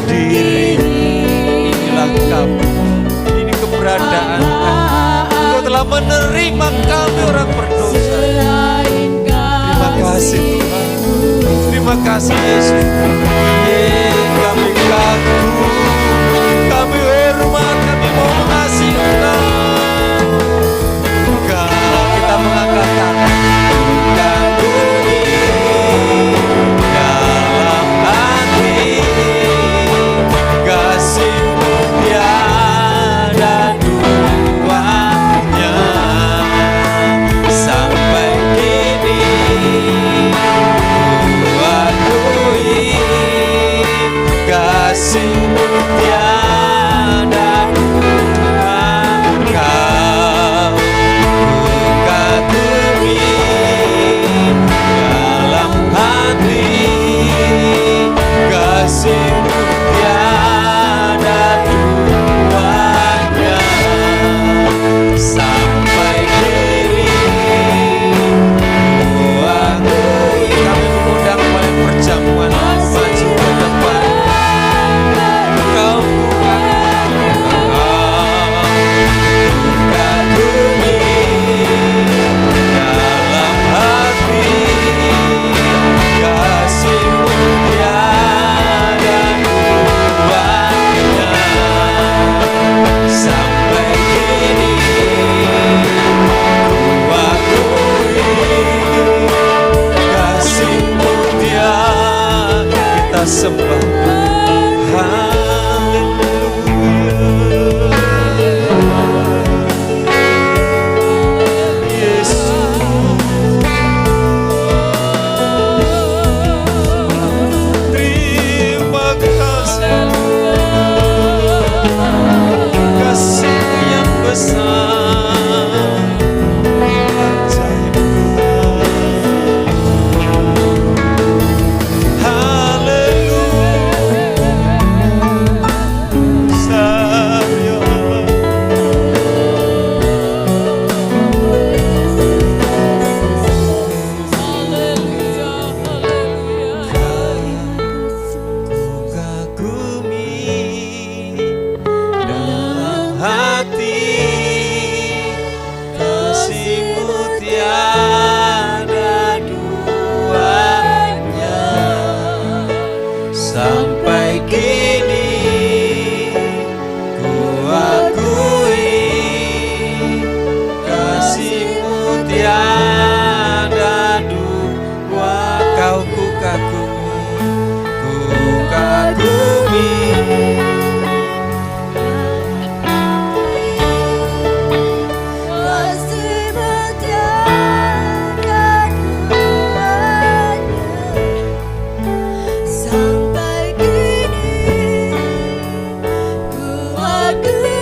diri. Inilah Kamu, ini keberadaan Kau. Engkau telah menerima kami orang berdosa. Terima kasih Tuhan, terima kasih Yesus. Kami kagum, kami hormat, kami mau mengasihi Engkau. Kalau kita mengangkat tangan, kagumi dalam hati, kasih-Mu tiada duanya. Sampai kini ku akui kasih-Mu tiada dua. Kau ku kagumi dalam hati, kasih-Mu tiada duanya. Sampai kini ku akui. Kami mengundang kembali perjamuan maju ke depan. Kau ku kagumi dalam hati, kasih-Mu tiada duanya. Sampai kini ku akui kasih-Mu tiada. Kita sembah terima kasih, kasih yang besar, ajaib Tuhan. Haleluya, ku kagumi dalam hati, kasih-Mu tiada duanya. Sampai kini ku akui kasih-Mu tiada dua. Kau ku kagumi, ku kagumi. Sampai kini ku akui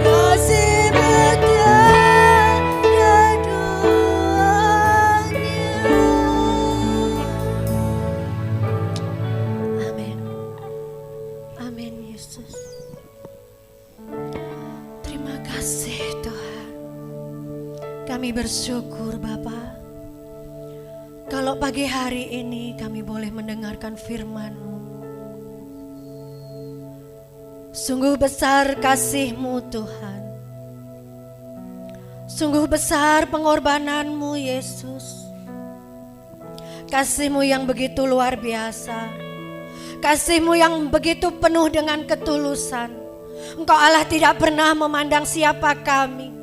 kasih-Mu tiada duanya. Amin. Amin Yesus. Terima kasih Tuhan. Kami bersyukur Bapa. Kalau pagi hari ini kami boleh mendengarkan firman-Mu. Sungguh besar kasih-Mu Tuhan. Sungguh besar pengorbanan-Mu Yesus. Kasih-Mu yang begitu luar biasa. Kasih-Mu yang begitu penuh dengan ketulusan. Engkau Allah tidak pernah memandang siapa kami.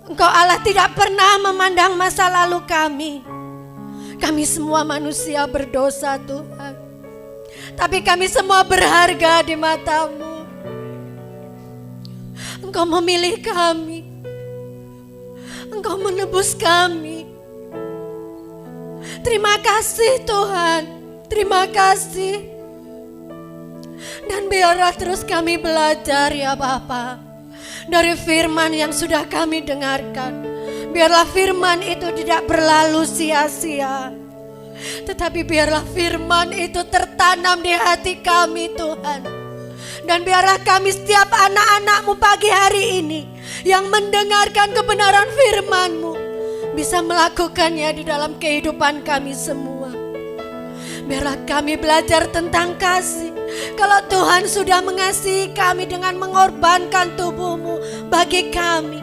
Engkau Allah tidak pernah memandang masa lalu kami. Kami semua manusia berdosa Tuhan, tapi kami semua berharga di mata-Mu. Engkau memilih kami, Engkau menebus kami. Terima kasih Tuhan, terima kasih. Dan biarlah terus kami belajar ya Bapa, dari firman yang sudah kami dengarkan. Biarlah firman itu tidak berlalu sia-sia, tetapi biarlah firman itu tertanam di hati kami Tuhan. Dan biarlah kami setiap anak-anak-Mu pagi hari ini yang mendengarkan kebenaran firman-Mu bisa melakukannya di dalam kehidupan kami semua. Biarlah kami belajar tentang kasih. Kalau Tuhan sudah mengasihi kami dengan mengorbankan tubuh-Mu bagi kami,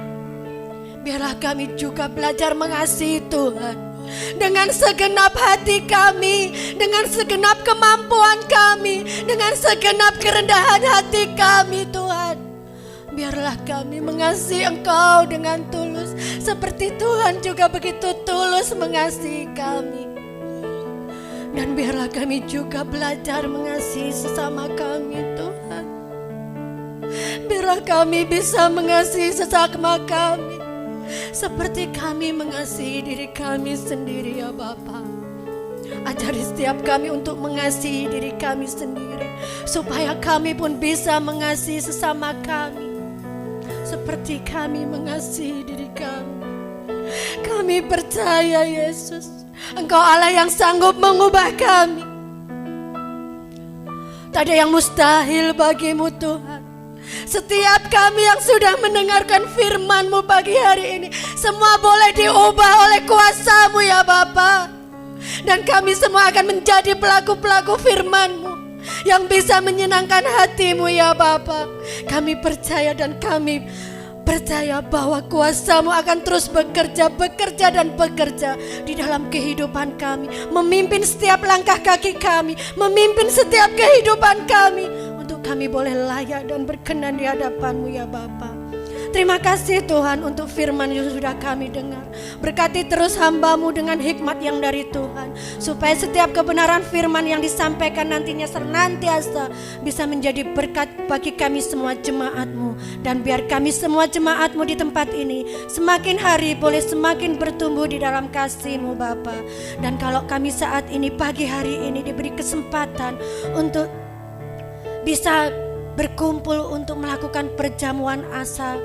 biarlah kami juga belajar mengasihi Tuhan dengan segenap hati kami, dengan segenap kemampuan kami, dengan segenap kerendahan hati kami Tuhan. Biarlah kami mengasihi Engkau dengan tulus, seperti Tuhan juga begitu tulus mengasihi kami. Dan biarlah kami juga belajar mengasihi sesama kami Tuhan. Biarlah kami bisa mengasihi sesama kami seperti kami mengasihi diri kami sendiri ya Bapa. Ajari setiap kami untuk mengasihi diri kami sendiri, supaya kami pun bisa mengasihi sesama kami seperti kami mengasihi diri kami. Kami percaya Yesus, Engkau Allah yang sanggup mengubah kami. Tak ada yang mustahil bagi-Mu Tuhan. Setiap kami yang sudah mendengarkan firman-Mu pagi hari ini, semua boleh diubah oleh kuasa-Mu ya Bapa. Dan kami semua akan menjadi pelaku-pelaku firman-Mu yang bisa menyenangkan hati-Mu ya Bapa. Kami percaya dan kami percaya bahwa kuasa-Mu akan terus bekerja dan bekerja di dalam kehidupan kami, memimpin setiap langkah kaki kami, memimpin setiap kehidupan kami, untuk kami boleh layak dan berkenan di hadapan-Mu ya Bapa. Terima kasih Tuhan untuk firman yang sudah kami dengar. Berkati terus hamba-Mu dengan hikmat yang dari Tuhan, supaya setiap kebenaran firman yang disampaikan nantinya senantiasa bisa menjadi berkat bagi kami semua jemaat-Mu. Dan biar kami semua jemaat-Mu di tempat ini semakin hari boleh semakin bertumbuh di dalam kasih-Mu Bapa. Dan kalau kami saat ini pagi hari ini diberi kesempatan untuk bisa berkumpul untuk melakukan perjamuan asa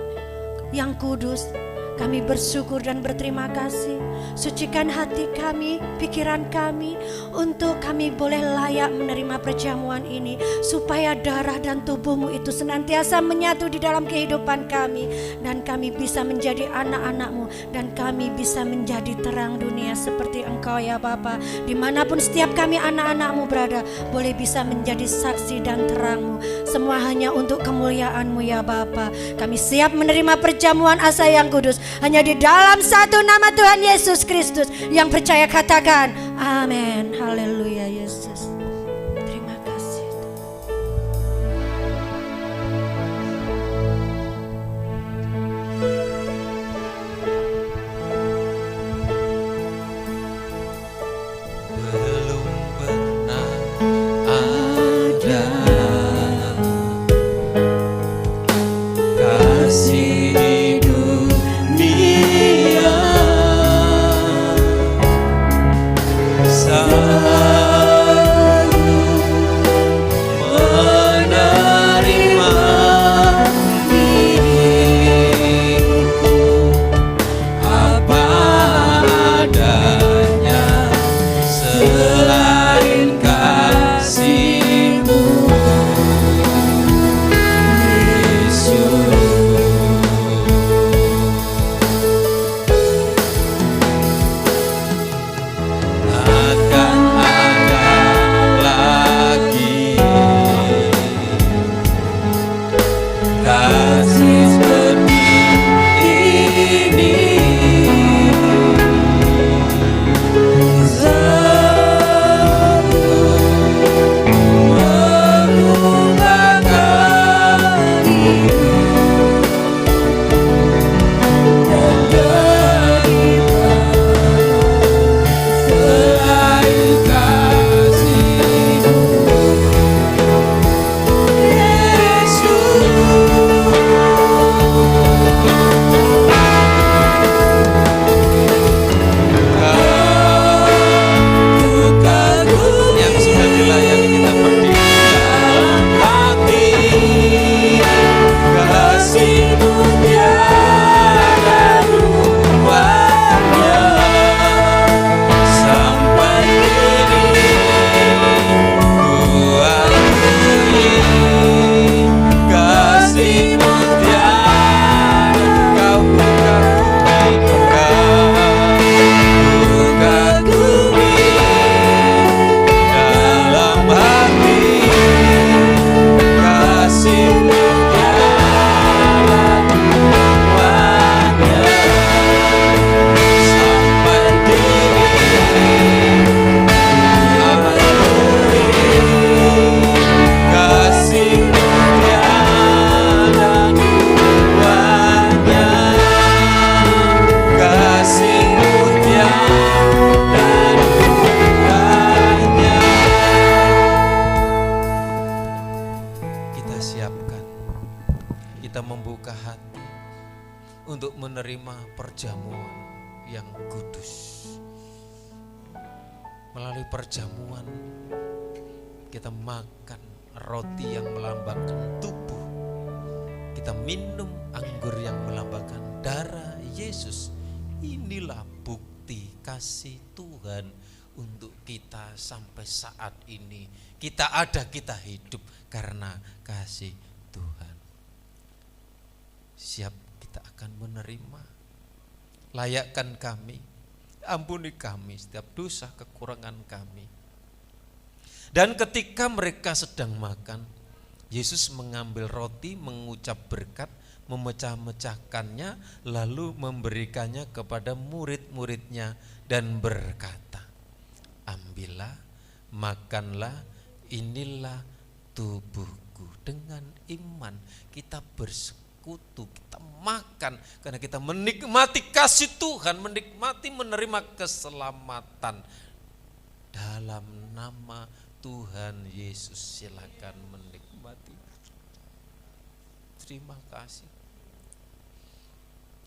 yang kudus, kami bersyukur dan berterima kasih. Sucikan hati kami, pikiran kami, untuk kami boleh layak menerima perjamuan ini, supaya darah dan tubuh-Mu itu senantiasa menyatu di dalam kehidupan kami, dan kami bisa menjadi anak-anak-Mu, dan kami bisa menjadi terang dunia seperti Engkau ya Bapa. Dimanapun setiap kami anak-anak-Mu berada, boleh bisa menjadi saksi dan terang-Mu. Semua hanya untuk kemuliaan-Mu ya Bapa. Kami siap menerima perjamuan asa yang kudus hanya di dalam satu nama Tuhan Yesus Kristus. Yang percaya katakan amin. Haleluya Yesus. Terima kasih. Belum pernah ada kasih di dunia untuk menerima perjamuan yang kudus. Melalui perjamuan kita makan roti yang melambangkan tubuh, kita minum anggur yang melambangkan darah Yesus. Inilah bukti kasih Tuhan untuk kita sampai saat ini. Kita ada, kita hidup karena kasih Tuhan. Siap kita akan menerima. Layakkan kami, ampuni kami setiap dosa kekurangan kami. Dan ketika mereka sedang makan, Yesus mengambil roti, mengucap berkat, memecah-mecahkannya, lalu memberikannya kepada murid-muridnya dan berkata, ambillah, makanlah, inilah tubuhku. Dengan iman kita bersekutu, kita makan karena kita menikmati kasih Tuhan, menikmati menerima keselamatan. Dalam nama Tuhan Yesus silakan menikmati. Terima kasih.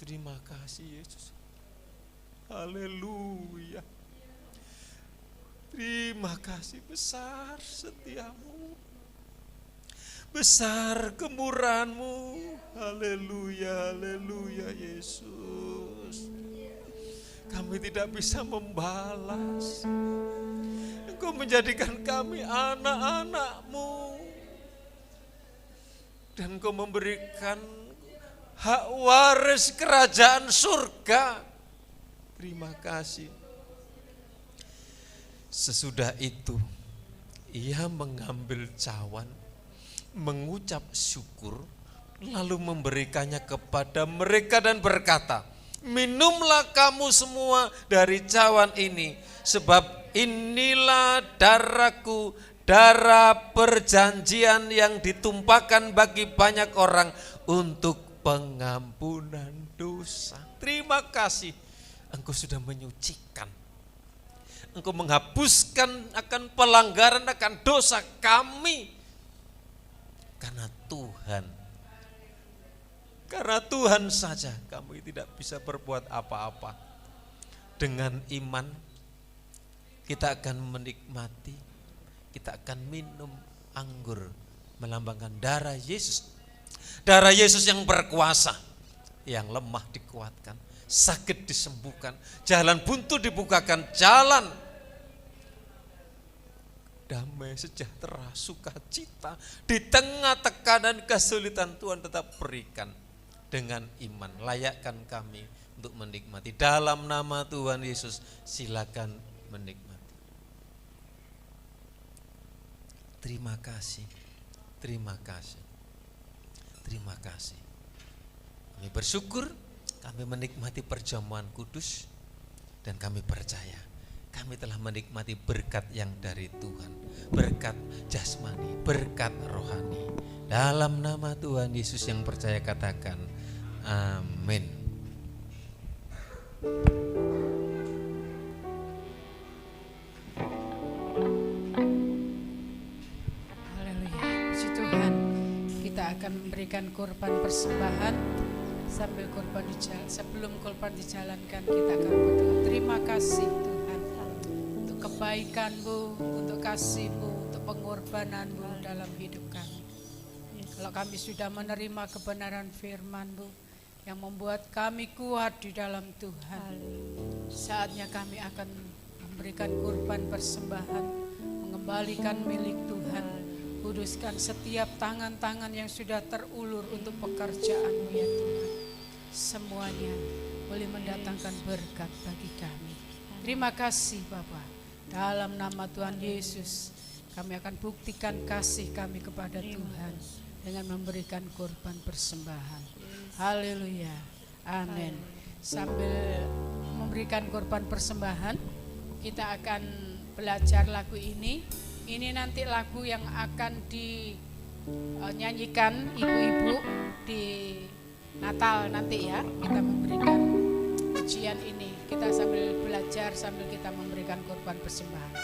Terima kasih Yesus. Haleluya. Terima kasih, besar setiamu, besar kemurahan-Mu. Haleluya, haleluya Yesus. Kami tidak bisa membalas. Engkau menjadikan kami anak-anak-Mu. Dan Engkau memberikan hak waris kerajaan surga. Terima kasih. Sesudah itu, ia mengambil cawan, mengucap syukur, lalu memberikannya kepada mereka dan berkata, minumlah kamu semua dari cawan ini, sebab inilah darahku, darah perjanjian yang ditumpahkan bagi banyak orang untuk pengampunan dosa. Terima kasih, Engkau sudah menyucikan. Engkau menghapuskan akan pelanggaran, akan dosa kami. Karena Tuhan saja kami tidak bisa berbuat apa-apa. Dengan iman kita akan menikmati, kita akan minum anggur melambangkan darah Yesus. Darah Yesus yang berkuasa, yang lemah dikuatkan, sakit disembuhkan, jalan buntu dibukakan, jalan damai, sejahtera, sukacita di tengah tekanan kesulitan Tuhan tetap berikan. Dengan iman layakkan kami untuk menikmati. Dalam nama Tuhan Yesus silakan menikmati. Terima kasih, terima kasih, terima kasih. Kami bersyukur, kami menikmati perjamuan kudus, dan kami percaya kami telah menikmati berkat yang dari Tuhan, berkat jasmani, berkat rohani. Dalam nama Tuhan Yesus yang percaya katakan amin. Haleluya, puji Tuhan. Kita akan memberikan korban persembahan. Sebelum korban dijalankan, kita akan berdoa. Terima kasih Tuhan untuk kebaikan-Mu, untuk kasih-Mu, untuk pengorbanan-Mu dalam hidup kami. Kalau kami sudah menerima kebenaran firman-Mu yang membuat kami kuat di dalam Tuhan, saatnya kami akan memberikan korban persembahan, mengembalikan milik Tuhan. Kuduskan setiap tangan-tangan yang sudah terulur untuk pekerjaan-Mu ya Tuhan. Semuanya boleh mendatangkan berkat bagi kami. Terima kasih Bapa. Dalam nama Tuhan Yesus, kami akan buktikan kasih kami kepada Tuhan dengan memberikan korban persembahan. Haleluya. Amin. Sambil memberikan korban persembahan, kita akan belajar lagu ini. Ini nanti lagu yang akan dinyanyikan ibu-ibu di Natal nanti ya. Kita memberikan pujian ini. Kita sambil belajar, sambil kita memberikan korban persembahan.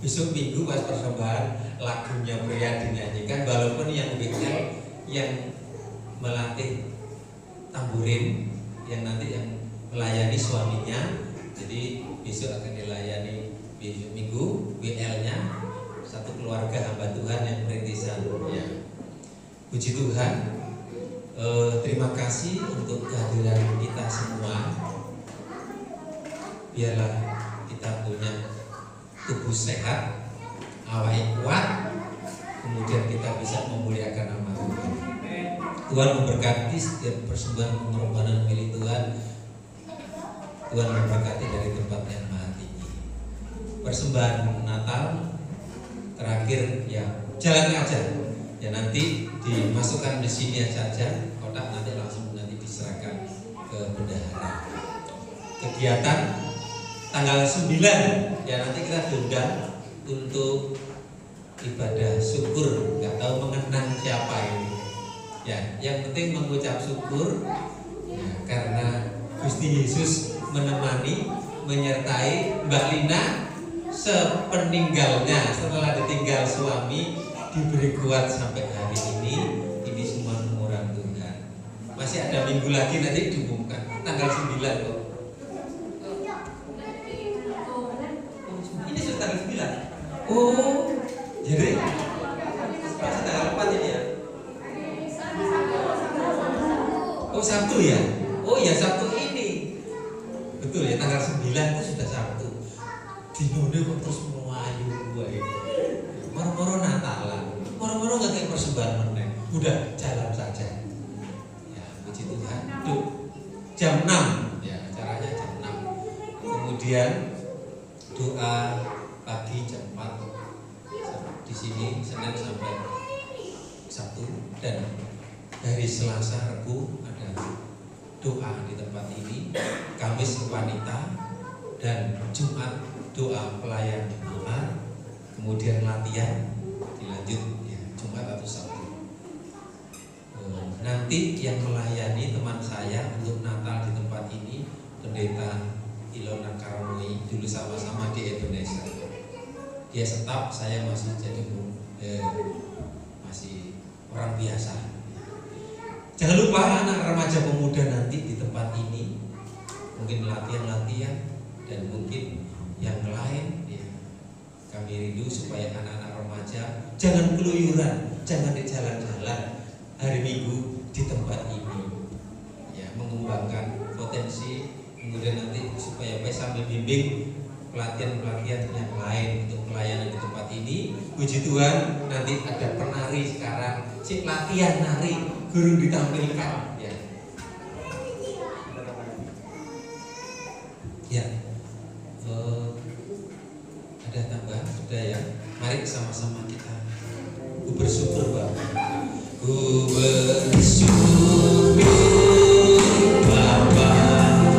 besok minggu pas persembahan lagunya pria dinyanyikan, walaupun yang WL yang melatih tamburin yang nanti yang melayani suaminya, jadi besok akan dilayani besok minggu WL-nya satu keluarga hamba Tuhan yang perintisan ya. Puji Tuhan, terima kasih untuk kehadiran kita semua. Biarlah kita punya tubuh sehat, awak kuat, kemudian kita bisa memuliakan nama Tuhan. Tuhan memberkati setiap persembahan pengorbanan milik Tuhan. Tuhan memberkati dari tempat yang maha tinggi. Persembahan Natal terakhir ya jalan aja. Ya nanti dimasukkan di sini saja, kotak nanti langsung nanti diserahkan ke bendahara. Kegiatan tanggal 9 ya nanti kita diundang untuk ibadah syukur, nggak tahu mengenang siapa ini. Ya, yang penting mengucap syukur ya, karena Gusti Yesus menemani, menyertai Mbak Lina sepeninggalnya setelah ditinggal suami. Diberi kuat sampai hari ini semua murah Tuhan. Masih ada minggu lagi nanti diumumkan tanggal 9 kok. Ini sudah tanggal 9. Oh, jadi masih tanggal 4 ini ya. Oh Sabtu ya. Oh ya Sabtu ini. Betul ya tanggal 9 itu sudah Sabtu. Dinone kok terus melayu wae. Moro-moro Natalan, moro-moro nggak kayak persembahan meneng, udah jalan saja. Ya, puji Tuhan. Duh, jam 6, ya acaranya jam 6. Kemudian doa pagi jam 4 di sini Senin sampai Sabtu, dan dari Selasa Rabu ada doa di tempat ini, Kamis wanita, dan Jumat doa pelayan Tuhan. Kemudian latihan dilanjut ya Jumat atau Sabtu. Nanti yang melayani teman saya untuk Natal di tempat ini Pendeta Ilona Karamui, dulu sama-sama di Ebenezer. Dia staf, saya masih jadi masih orang biasa. Jangan lupa anak remaja pemuda nanti di tempat ini mungkin latihan-latihan, dan mungkin yang lain ya. Kami rindu supaya anak-anak remaja jangan keluyuran, jangan di jalan-jalan hari Minggu di tempat ini. Ya, mengembangkan potensi, kemudian nanti supaya sambil bimbing pelatihan-pelatihan yang lain untuk pelayanan di tempat ini. Puji Tuhan, nanti ada penari sekarang, si latihan nari, guru ditampilkan. Ya. Ya. Ada tambahan sudah ya. Mari sama-sama kita bersyukur Bapak. Ku bersyukur Bapak.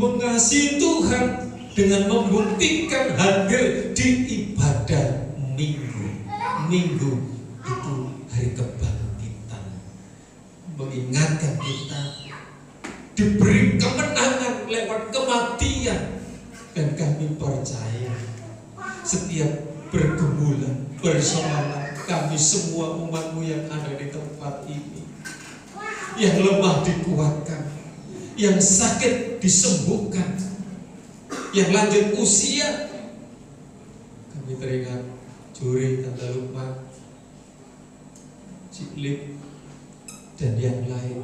mengasihi Tuhan dengan membuktikan hadir di ibadah minggu. Minggu itu hari kebangkitan, mengingatkan kita diberi kemenangan kematian. Dan kami percaya setiap pergumulan, persoalan kami semua umat-Mu yang ada di tempat ini, yang lemah dikuatkan, yang sakit disembuhkan, yang lanjut usia. Kami teringat Juri, Tante Lukman, Ciklik, dan yang lain.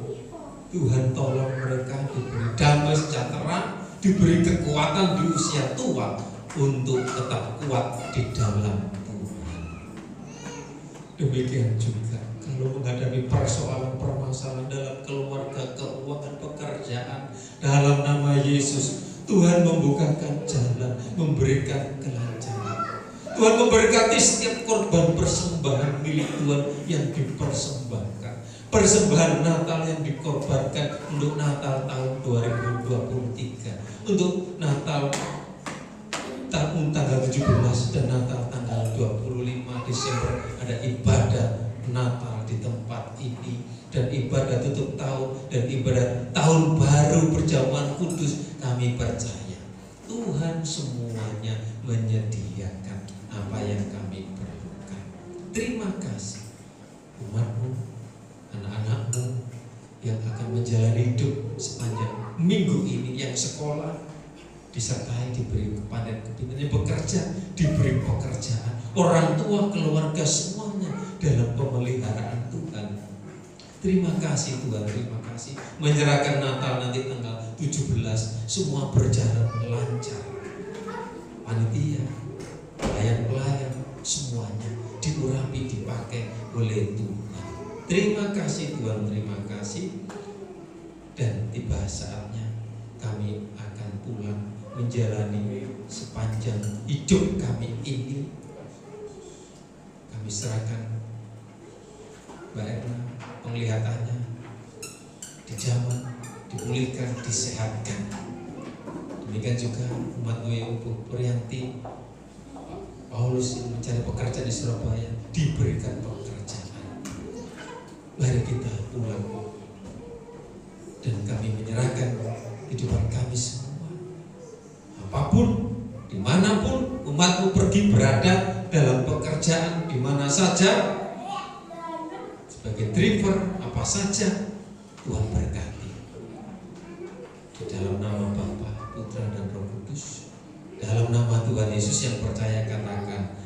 Tuhan tolong mereka diberi damai sejahtera, diberi kekuatan di usia tua untuk tetap kuat di dalam Tuhan. Demikian juga kalau menghadapi persoalan permasalahan dalam keluarga, keuangan, pekerjaan, dalam nama Yesus Tuhan membukakan jalan, memberikan kelancaran. Tuhan memberkati setiap korban persembahan milik Tuhan yang dipersembahkan. Persembahan Natal yang dikorbankan untuk Natal tahun 2023, untuk Natal tahun tanggal 17 dan Natal tanggal 25 Desember ada ibadah Natal di tempat ini, dan ibadah tutup tahun dan ibadah tahun baru perjamuan kudus. Kami percaya Tuhan semuanya menyediakan apa yang kami perlukan. Terima kasih umat-Mu, anak-anak-Mu yang akan menjalani hidup sepanjang minggu ini, yang sekolah disertai diberi kepandian-kepandian, yang bekerja diberi pekerjaan, orang tua, keluarga semuanya dalam pemeliharaan Tuhan. Terima kasih Tuhan, terima kasih. Menyerahkan Natal nanti tanggal 17 semua berjalan lancar. Panitia, pelayan-pelayan semuanya diurapi, dipakai oleh Tuhan. Terima kasih Tuhan, terima kasih. Dan tiba saatnya kami akan pulang menjalani sepanjang hidup kami ini. Kami serahkan Mbak Erna penglihatannya, dijamah, dipulihkan, disehatkan. Demikian juga umat Ibu Priyanti, Paulus yang mencari pekerjaan di Surabaya, diberikan pekerjaan. Mari kita pulang dan kami menyerahkan kehidupan kami semua. Apapun, dimanapun umat-Mu pergi berada dalam pekerjaan, di mana saja, sebagai driver, apa saja, Tuhan berkati. Di dalam nama Bapa, Putra dan Roh Kudus, dalam nama Tuhan Yesus yang percaya katakan